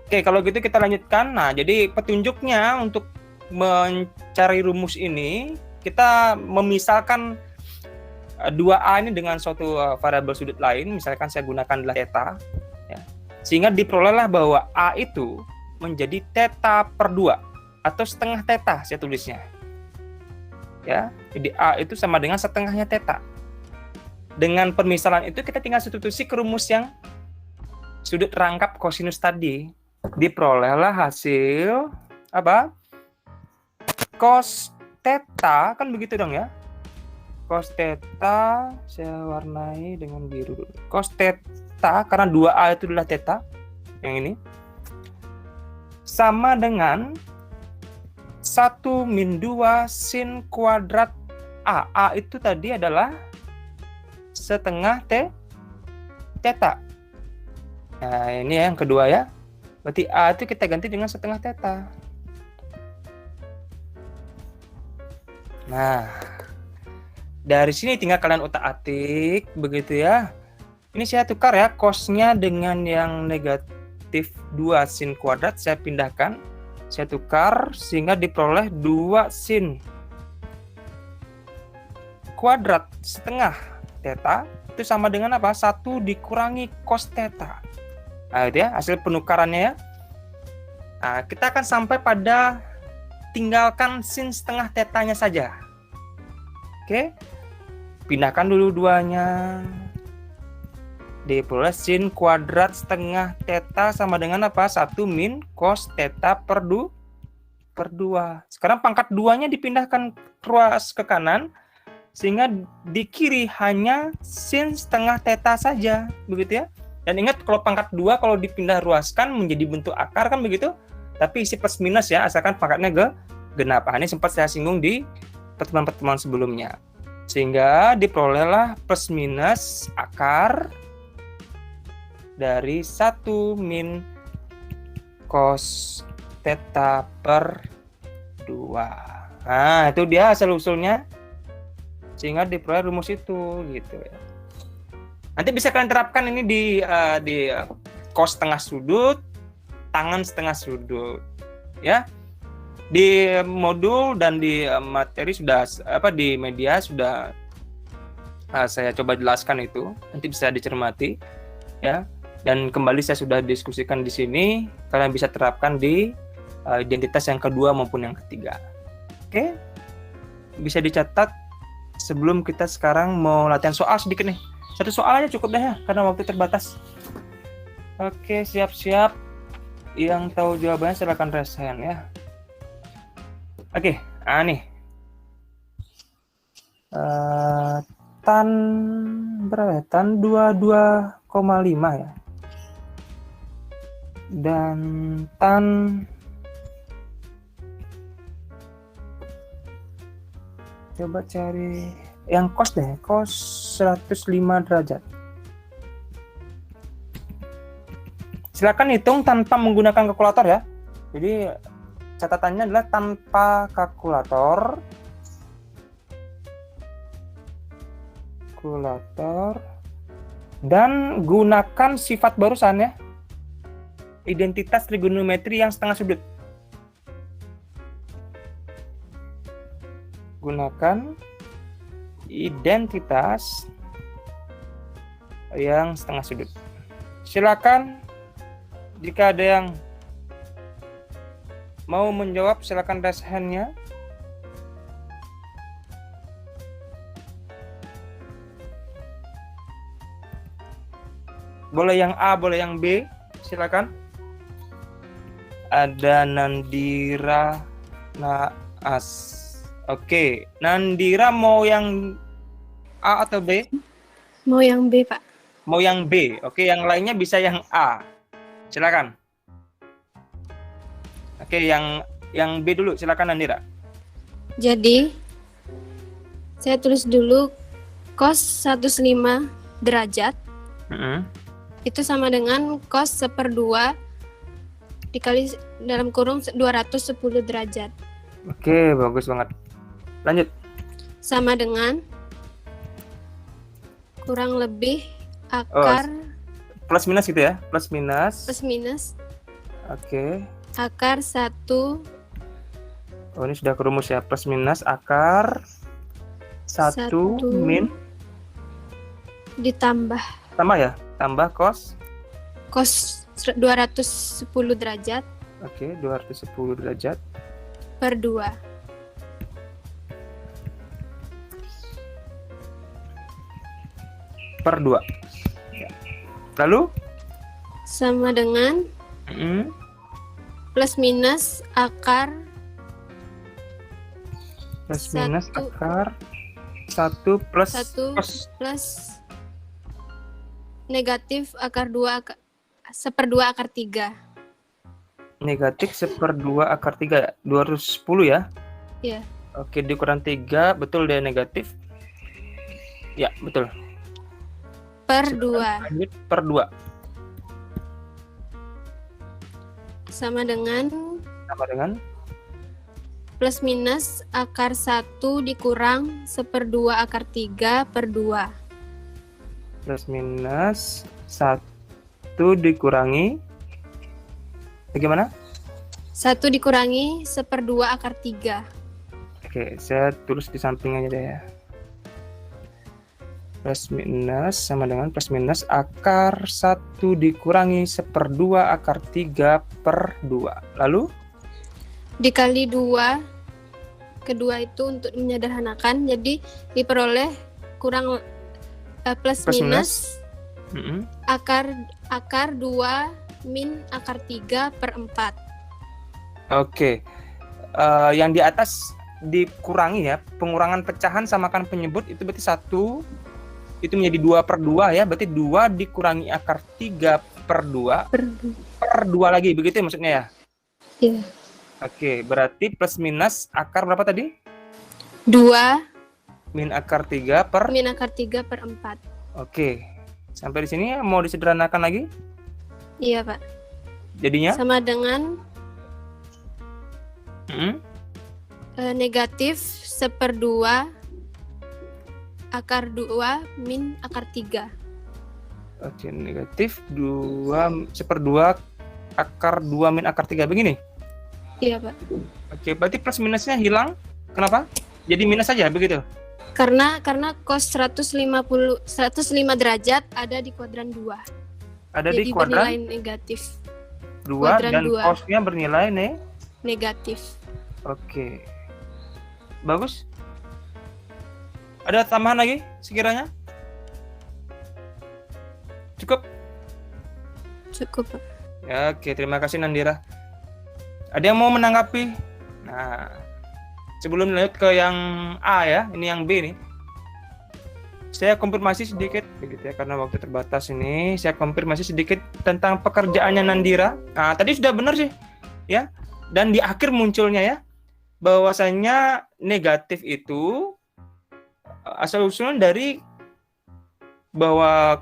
Oke, kalau gitu kita lanjutkan. Nah, jadi petunjuknya untuk mencari rumus ini, kita memisalkan 2A ini dengan suatu variabel sudut lain, misalkan saya gunakan adalah theta, ya. Sehingga diperolehlah bahwa A itu menjadi theta per 2 atau setengah theta saya tulisnya. Ya, jadi A itu sama dengan setengahnya theta. Dengan permisalan itu kita tinggal substitusi ke rumus yang sudut rangkap kosinus tadi. Diperolehlah hasil apa? Cos theta, kan begitu dong ya? Cos theta saya warnai dengan biru dulu. Cos theta karena 2A itu adalah theta yang ini sama dengan 1 min 2 sin kuadrat A. A itu tadi adalah setengah theta. Nah, ini yang kedua ya. Berarti A itu kita ganti dengan setengah theta. Nah, dari sini tinggal kalian utak-atik begitu ya. Ini saya tukar ya cos-nya dengan yang negatif 2 sin kuadrat saya pindahkan. Saya tukar sehingga diperoleh 2 sin kuadrat setengah theta itu sama dengan apa? 1 dikurangi cos theta. Nah, itu ya hasil penukarannya ya. Nah, kita akan sampai pada tinggalkan sin setengah tetanya saja. Oke. Pindahkan dulu duanya. Diperoleh sin kuadrat setengah theta sama dengan apa? 1 min cos theta per 2. Sekarang pangkat 2-nya dipindahkan ruas ke kanan sehingga di kiri hanya sin setengah theta saja, begitu ya. Dan ingat kalau pangkat 2 kalau dipindah ruaskan menjadi bentuk akar kan begitu. Tapi isi plus minus ya, asalkan pangkatnya genap. Ini sempat saya singgung di pertemuan-pertemuan sebelumnya. Sehingga diperolehlah plus minus akar dari 1 min cos theta per 2. Nah, itu dia asal-usulnya. Sehingga diperoleh rumus itu gitu ya. Nanti bisa kalian terapkan ini di cos setengah sudut, tangan setengah sudut ya. Di modul dan di materi sudah di media sudah saya coba jelaskan itu, nanti bisa dicermati ya. Dan kembali saya sudah diskusikan di sini, kalian bisa terapkan di identitas yang kedua maupun yang ketiga. Oke, bisa dicatat sebelum kita sekarang mau latihan soal sedikit nih. 1 soal aja cukup deh ya, karena waktu terbatas. Oke, siap-siap. Yang tahu jawabannya silakan raise hand ya. Oke, nih. Tan berapa ya? Tan 22,5 ya. Dan tan coba cari yang cos deh, cos 105 derajat. Silakan hitung tanpa menggunakan kalkulator ya. Jadi catatannya adalah tanpa kalkulator. Dan gunakan sifat barusan ya. Identitas trigonometri yang setengah sudut. Gunakan identitas yang setengah sudut. Silakan jika ada yang mau menjawab silakan raise hand-nya. Boleh yang A, boleh yang B, silakan. Ada Nandira Naas. Oke, Nandira mau yang A atau B? Mau yang B, Pak. Mau yang B. Oke, yang lainnya bisa yang A. Silakan. Oke, yang B dulu, silakan Nandira. Jadi, saya tulis dulu cos 105 derajat. Itu sama dengan cos 1/2 dikali dalam kurung 210 derajat. Oke, bagus banget. Lanjut. Sama dengan kurang lebih akar plus minus gitu ya? Plus minus. Plus minus. Oke. Akar 1 Oh, ini sudah kerumus ya. Plus minus akar 1 min ditambah tambah ya. Tambah cos. cos 210 derajat Oke, 210 derajat per 2. per 2. Ya. Lalu Sama dengan plus minus akar plus minus Satu. akar 1 plus 1 cos. plus negatif akar 2 1/2 akar 3. Negatif 1/2 akar 3 210 ya. Iya. Oke, dikurang 3, betul dia negatif. Ya, betul. Per 2 Lanjut per 2 sama dengan plus minus akar 1 dikurang 1/2 akar 3 per 2. plus minus 1 dikurangi bagaimana? 1 dikurangi 1/2 akar 3. Oke, saya tulis di samping aja deh ya. Plus minus sama dengan plus minus akar 1 dikurangi 1/2 akar 3 per 2. Lalu? Dikali 2. Kedua itu untuk menyederhanakan, jadi diperoleh kurang plus minus akar 2 min akar 3 per 4. Oke. Yang di atas dikurangi ya, pengurangan pecahan samakan penyebut itu berarti 1 itu menjadi 2/2 ya, berarti 2 dikurangi akar 3 per 2 per 2 lagi, begitu ya maksudnya ya? Iya. Oke, berarti plus minus akar berapa tadi? 2 min akar 3 per min akar 3 per 4. Oke. Sampai di sini mau disederhanakan lagi? Iya, Pak. Jadinya Sama dengan negatif 1/2 akar 2 min akar 3. Oke, negatif 1/2 akar 2 min akar 3 begini? Iya, Pak. Oke, berarti plus minusnya hilang. Kenapa? Jadi minus saja begitu? Karena cos 105 derajat ada di kuadran 2. Ada Jadi di kuadran bernilai negatif. 2 kuadran dan 2. cosnya bernilai Negatif. Oke. Bagus. Ada tambahan lagi sekiranya? Cukup? Cukup, Pak. Ya, oke, terima kasih Nandira. Ada yang mau menanggapi? Nah, sebelum lanjut ke yang A ya, ini yang B nih. Saya konfirmasi sedikit begitu ya, karena waktu terbatas ini. Saya konfirmasi sedikit tentang pekerjaannya Nandira. Nah, tadi sudah benar sih, ya. Dan di akhir munculnya ya, bahwasanya negatif itu asal usulnya dari bahwa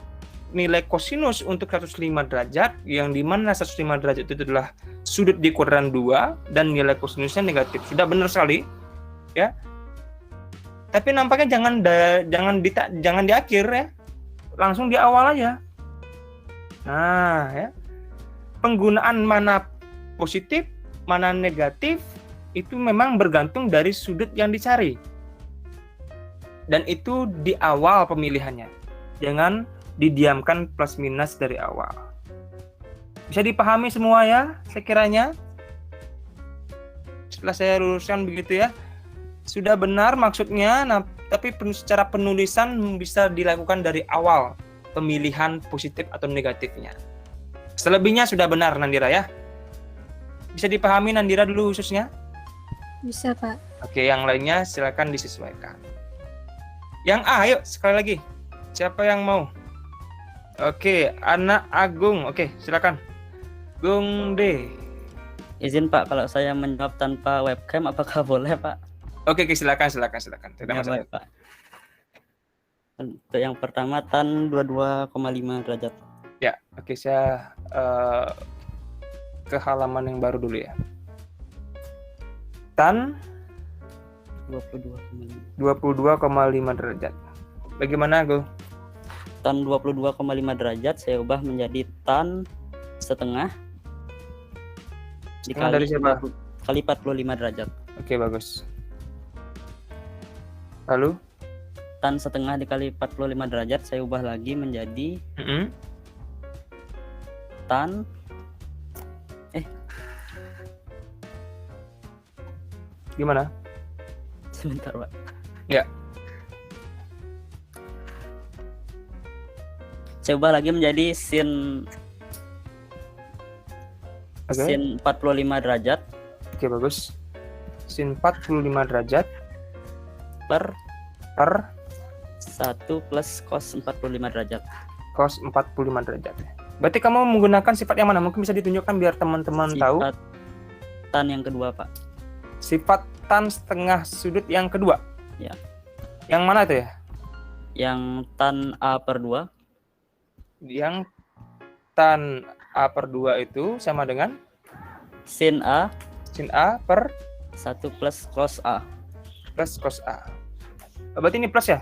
nilai kosinus untuk 105 derajat, yang dimana 105 derajat itu adalah sudut di kuadran 2 dan nilai kosinusnya negatif. Sudah benar sekali, ya. Tapi nampaknya jangan di akhir ya, langsung di awal aja. Nah, ya, penggunaan mana positif, mana negatif itu memang bergantung dari sudut yang dicari. Dan itu di awal pemilihannya. Jangan didiamkan plus minus dari awal. Bisa dipahami semua ya, sekiranya? Setelah saya luruskan begitu ya. Sudah benar maksudnya, tapi secara penulisan bisa dilakukan dari awal pemilihan positif atau negatifnya. Selebihnya sudah benar Nandira ya. Bisa dipahami Nandira dulu khususnya? Bisa, Pak. Oke, yang lainnya silakan disesuaikan. Yang A, ayo sekali lagi. Siapa yang mau? Oke, Anak Agung. Oke, silakan. Gung D. Izin Pak, kalau saya menjawab tanpa webcam apakah boleh Pak? Oke, silakan. Tidak Ya, masalah. baik, Pak. Untuk yang pertama tan 22,5 derajat. Ya, oke, saya ke halaman yang baru dulu ya. Tan 22,5 derajat. Bagaimana, Go? Tan 22,5 derajat saya ubah menjadi tan setengah Setengah dari siapa? kali 45 derajat. Oke, bagus. Lalu Tan setengah dikali 45 derajat saya ubah lagi menjadi tan gimana? sebentar Pak. Ya. Saya ubah lagi menjadi sin Oke. sin 45 derajat Oke, bagus. Sin 45 derajat per per 1 plus cos 45 derajat. cos 45 derajat. Berarti kamu menggunakan sifat yang mana? Mungkin bisa ditunjukkan biar teman-teman tahu. Sifat tan yang kedua, Pak. Sifat tan setengah sudut yang kedua. Ya. Yang mana itu ya? Yang tan A per 2. Yang tan A per 2 itu sama dengan Sin A per 1 plus cos A. plus cos A. Berarti ini plus ya?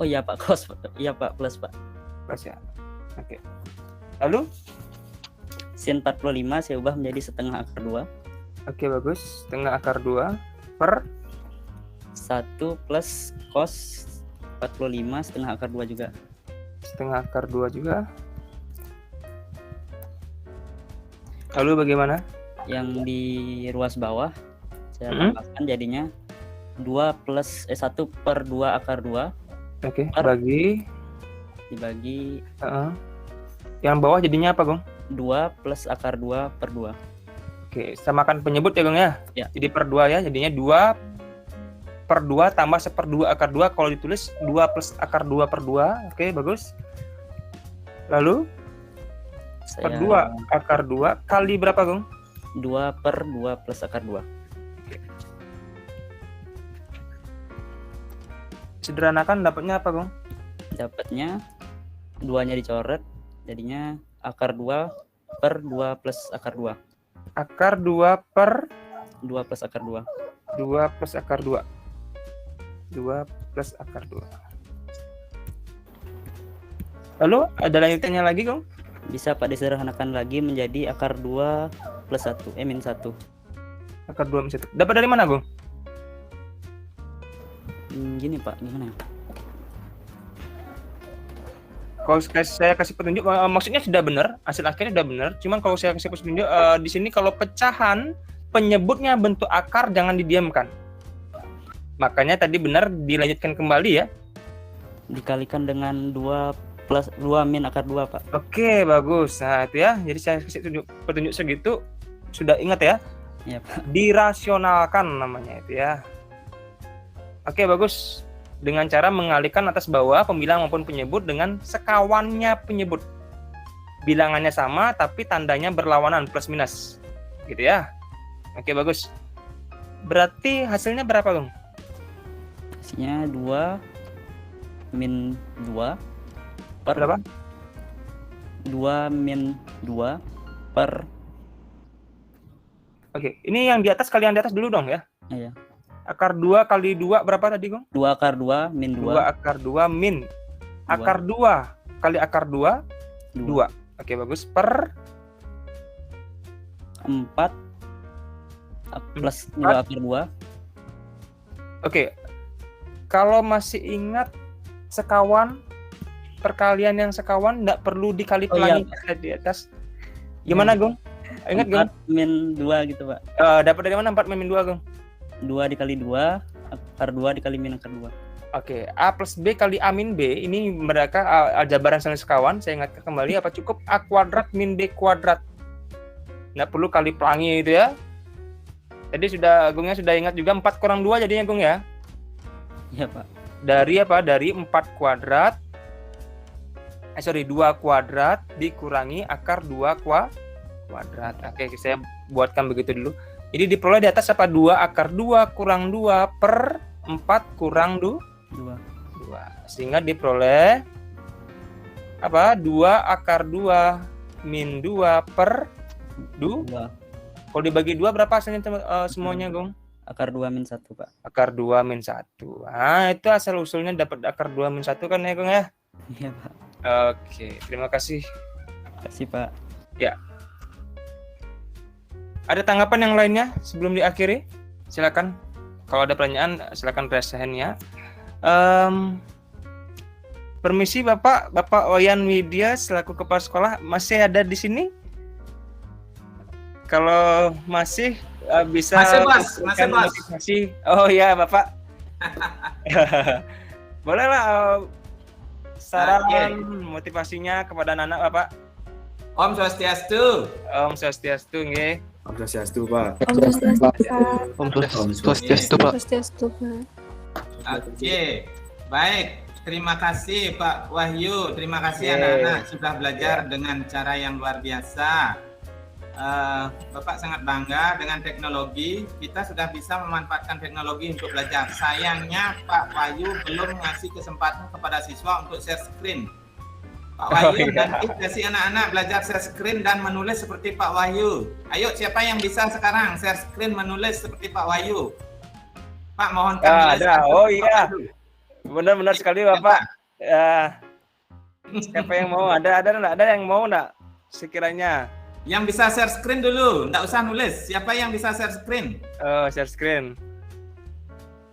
Oh iya Pak, cos. Iya Pak, plus Pak. Plus ya. Oke. Lalu Sin 45 saya ubah menjadi setengah akar 2. Oke, bagus. Setengah akar 2 per 1 plus cos 45 setengah akar 2 juga. Setengah akar 2 juga. Lalu bagaimana? Yang di ruas bawah saya tambahkan jadinya 1 per 2 akar 2. Oke, Per. Dibagi Yang bawah jadinya apa, Gong? 2 plus akar 2 per 2. Oke, samakan penyebut ya, Gong ya? Ya. Jadi per 2 ya, jadinya 2 per 2 tambah 1/2 akar 2. Kalau ditulis 2 plus akar 2 per 2. Oke, bagus. Lalu per 2 akar 2 kali berapa, Gong? 2 per 2 plus akar 2. Sederhanakan dapatnya apa, Gong? Dapatnya 2-nya dicoret, jadinya akar 2 per 2 plus akar 2. Akar 2 per 2 plus akar 2. 2 plus akar 2. 2 plus akar 2. Lalu ada lanjutannya lagi, Gong? Bisa Pak disederhanakan lagi menjadi akar 2 plus 1, min 1. Akar 2 min 1. Dapat dari mana, Gong? Gini Pak, gimana ya? Kalau saya kasih petunjuk, maksudnya sudah benar, hasil akhirnya sudah benar. Cuman kalau saya kasih petunjuk di sini kalau pecahan penyebutnya bentuk akar jangan didiamkan. Makanya tadi benar dilanjutkan kembali ya. Dikalikan dengan 2 min akar 2, Pak. Oke, bagus. Nah, itu ya. Jadi saya kasih petunjuk segitu sudah ingat ya. Iya, Pak. Dirasionalkan namanya itu ya. Oke, bagus. Dengan cara mengalihkan atas bawah pembilang maupun penyebut dengan sekawannya penyebut. Bilangannya sama tapi tandanya berlawanan plus minus. Gitu ya. Oke, bagus. Berarti hasilnya berapa, Bang? Hasilnya 2 min 2 per berapa? 2 min 2 per. Oke, ini yang di atas kali yang di atas dulu dong ya. Iya. Akar 2 kali 2 berapa tadi, Gong? 2 akar 2 min 2. 2 akar 2 min. Akar 2 kali akar 2 2. Oke, bagus. Per 4 plus 2 akar 2. Oke. Kalau masih ingat sekawan, perkalian yang sekawan enggak perlu dikali pelangi di atas. Gimana, Gong? Ingat, Gong? 4 min 2 gitu, Pak. Dapat dari mana 4 min 2, Gong? 2 dikali 2 akar 2 dikali min akar 2. Oke, A plus B kali A min B ini mereka aljabaran saling sekawan. Saya ingatkan kembali, apa cukup A kuadrat min B kuadrat. Nggak perlu kali pelangi itu ya. Jadi Gongnya sudah ingat juga 4 kurang 2 jadinya, Gong ya. Iya, Pak. Dari apa? Dari 4 kuadrat. 2 kuadrat dikurangi akar 2 kuadrat. Oke, saya buatkan begitu dulu. Jadi diperoleh di atas apa? 2 akar 2 kurang 2 per 4 kurang 2. Sehingga diperoleh apa? 2 akar 2 min 2 per 2. Kalau dibagi 2 berapa hasilnya semuanya, Gong? Akar 2 min 1, Pak. Akar 2 min 1. Ah, itu asal usulnya dapat akar 2 min 1 kan ya, Gong ya? Iya, Pak. Oke, terima kasih. Terima kasih, Pak. Ya. Ada tanggapan yang lainnya sebelum diakhiri? silakan. Kalau ada pertanyaan, silakan raise hand-nya. Permisi Bapak Wayan Widya selaku kepala sekolah masih ada di sini? Kalau masih bisa masih bos. Oh ya Bapak. Bolehlah saran motivasinya kepada anak-anak Bapak. Om Swastiastu. Om Swastiastu nggih. Om Swastiastu, Pak. Om Swastiastu, Pak. Om Swastiastu, Pak. Swastiastu, Pak. Oke, baik. Terima kasih Pak Wahyu. Terima kasih anak-anak sudah belajar dengan cara yang luar biasa. Bapak sangat bangga dengan teknologi. Kita sudah bisa memanfaatkan teknologi untuk belajar. Sayangnya Pak Wahyu belum ngasih kesempatan kepada siswa untuk share screen. Pak Wahyu nanti kasih anak-anak belajar share screen dan menulis seperti Pak Wahyu. Ayo, siapa yang bisa sekarang share screen menulis seperti Pak Wahyu? Pak, mohon kami. Ada. Oh iya. Benar-benar sekali Bapak. Siapa yang mau? Ada yang mau enggak? Sekiranya. Yang bisa share screen dulu, enggak usah nulis. Siapa yang bisa share screen? Oh, share screen.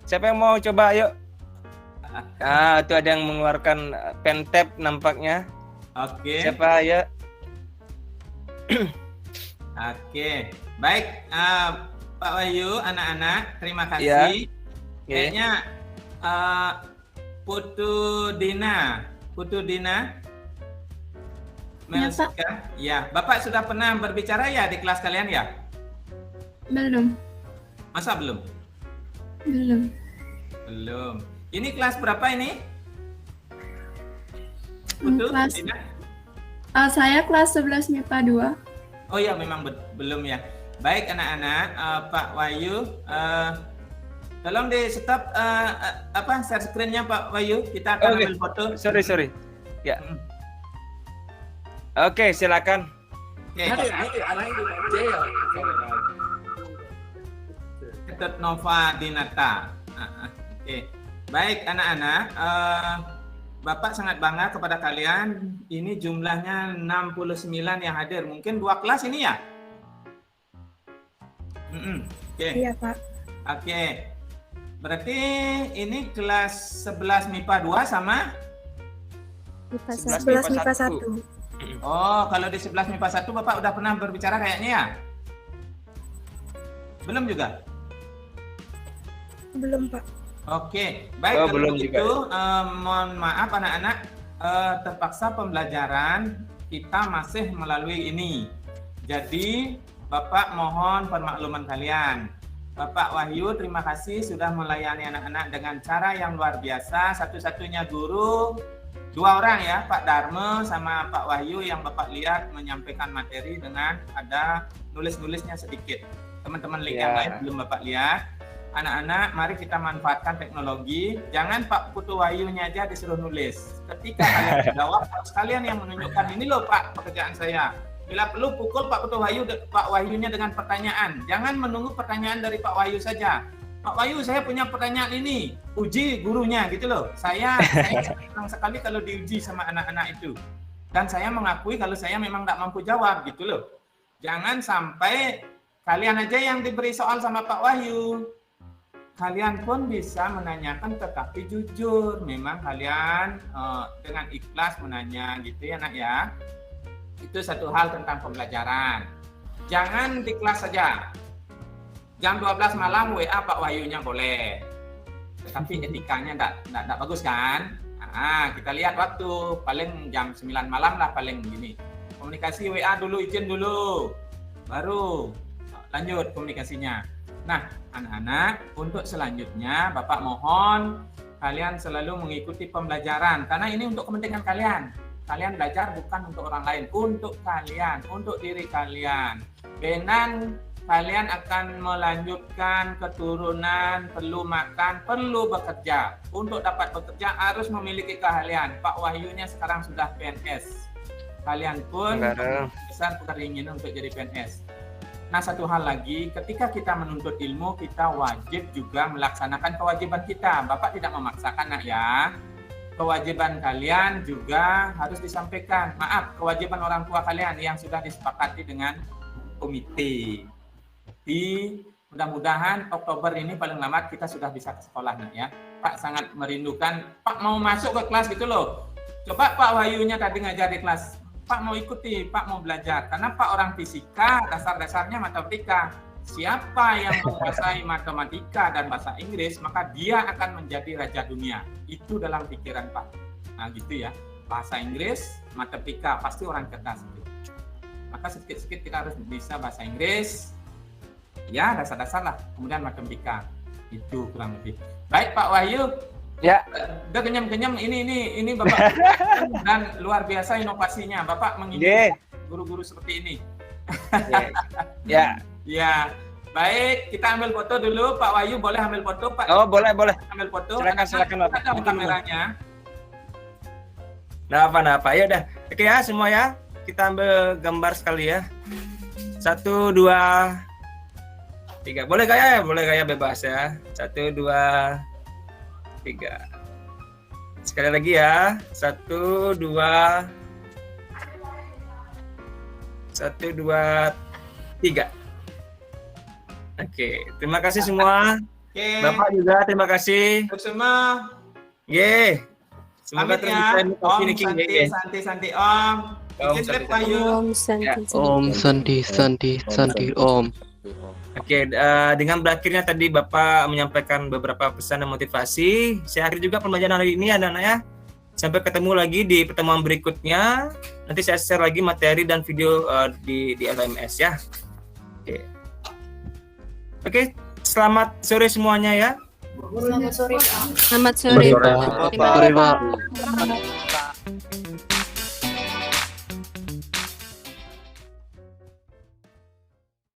Siapa yang mau coba? Ayo. Itu ada yang mengeluarkan pen tab nampaknya. Oke. Siapa ya? Oke. Baik, Pak Wahyu, anak-anak, terima kasih. Ya. Kayaknya Putu Dina, Melska. Ya, Bapak sudah pernah berbicara ya di kelas kalian ya? Belum. Masa belum? Belum. Ini kelas berapa ini? Putu Dina? Saya kelas 11 MIPA 2. Oh ya, memang belum ya. Baik anak-anak, Pak Wahyu, tolong di stop share screen-nya Pak Wahyu. Kita akan ambil foto. Sorry. Ya. Oke, silakan. Ketut Nova Dinata. Oke. Baik anak-anak, Bapak sangat bangga kepada kalian. Ini jumlahnya 69 yang hadir. Mungkin 2 kelas ini ya? Oke. Iya, Pak. Oke. Berarti ini kelas 11 MIPA 2 sama 11 MIPA 1. Oh, kalau di 11 MIPA 1 Bapak udah pernah berbicara kayaknya ya? Belum juga? Belum, Pak. Oke, baik. Oh, kalau belum begitu, juga. mohon maaf anak-anak, terpaksa pembelajaran kita masih melalui ini. Jadi, Bapak mohon permakluman kalian. Bapak Wahyu, terima kasih sudah melayani anak-anak dengan cara yang luar biasa. Satu-satunya guru, 2 orang ya, Pak Darmo sama Pak Wahyu yang Bapak lihat menyampaikan materi dengan ada nulis-nulisnya sedikit. Teman-teman yang lain belum Bapak lihat. Anak-anak, mari kita manfaatkan teknologi. Jangan Pak Putu Wahyunya aja disuruh nulis. Ketika kalian jawab, sekalian yang menunjukkan, ini loh Pak pekerjaan saya. Bila perlu pukul Pak Putu Wahyu, Pak Wahyunya dengan pertanyaan. Jangan menunggu pertanyaan dari Pak Wahyu saja. Pak Wahyu, saya punya pertanyaan ini. Uji gurunya gitu loh. Saya senang sekali kalau diuji sama anak-anak itu. Dan saya mengakui kalau saya memang tidak mampu jawab gitu loh. Jangan sampai kalian aja yang diberi soal sama Pak Wahyu. Kalian pun bisa menanyakan tetapi jujur. Memang kalian dengan ikhlas menanya gitu ya nak ya. Itu satu hal tentang pembelajaran. Jangan di kelas saja. Jam 12 malam WA Pak Wahyunya boleh. Tetapi etikanya enggak bagus kan? Kita lihat waktu. Paling jam 9 malam lah paling begini. Komunikasi WA dulu, izin dulu. Baru lanjut komunikasinya. Nah, anak-anak, untuk selanjutnya Bapak mohon kalian selalu mengikuti pembelajaran. Karena ini untuk kepentingan kalian. Kalian belajar bukan untuk orang lain, untuk kalian, untuk diri kalian. Benan kalian akan melanjutkan keturunan, perlu makan, perlu bekerja. Untuk dapat bekerja harus memiliki keahlian. Pak Wahyunya sekarang sudah PNS. Kalian pun besar keinginan untuk jadi PNS. Nah, satu hal lagi, ketika kita menuntut ilmu, kita wajib juga melaksanakan kewajiban kita. Bapak tidak memaksakan nak ya. Kewajiban kalian juga harus disampaikan. Maaf, kewajiban orang tua kalian yang sudah disepakati dengan komite. Di Mudah-mudahan Oktober ini paling lambat kita sudah bisa ke sekolah nak ya. Pak sangat merindukan, Pak mau masuk ke kelas gitu loh. Coba Pak Wahyunya tadi ngajar di kelas, Pak mau ikuti, Pak mau belajar. Karena Pak orang fisika, dasar-dasarnya matematika. Siapa yang menguasai matematika dan bahasa Inggris, maka dia akan menjadi raja dunia. Itu dalam pikiran Pak. Nah gitu ya, bahasa Inggris, matematika, pasti orang cerdas. Maka sedikit-sedikit kita harus bisa bahasa Inggris, ya dasar-dasar lah, kemudian matematika. Itu kurang lebih. Baik Pak Wahyu, ya. Udah kenyam-kenyam, ini Bapak dan luar biasa inovasinya. Bapak menginginkan guru-guru seperti ini. Ya. Ya, baik, kita ambil foto dulu. Pak Wahyu boleh ambil foto, Pak? Oh, boleh. Ambil foto. Silakan. Ada kameranya. Nah, apa? Ya udah. Oke ya, semua ya. Kita ambil gambar sekali ya. 1, 2, 3. Boleh gaya bebas ya. 1, 2, 3. Sekali lagi ya. 1, 2, 3. Oke, terima kasih semua. Bapak juga terima kasih. Untuk semua. Semoga terus bisa santi Om. Om Santi Om. Oke, dengan berakhirnya tadi Bapak menyampaikan beberapa pesan dan motivasi. Saya akhiri juga pembelajaran hari ini anak-anak ya. Sampai ketemu lagi di pertemuan berikutnya. Nanti saya share lagi materi dan video di LMS ya. Oke, selamat sore semuanya ya. Selamat sore Pak. Selamat sore. Sore Pak.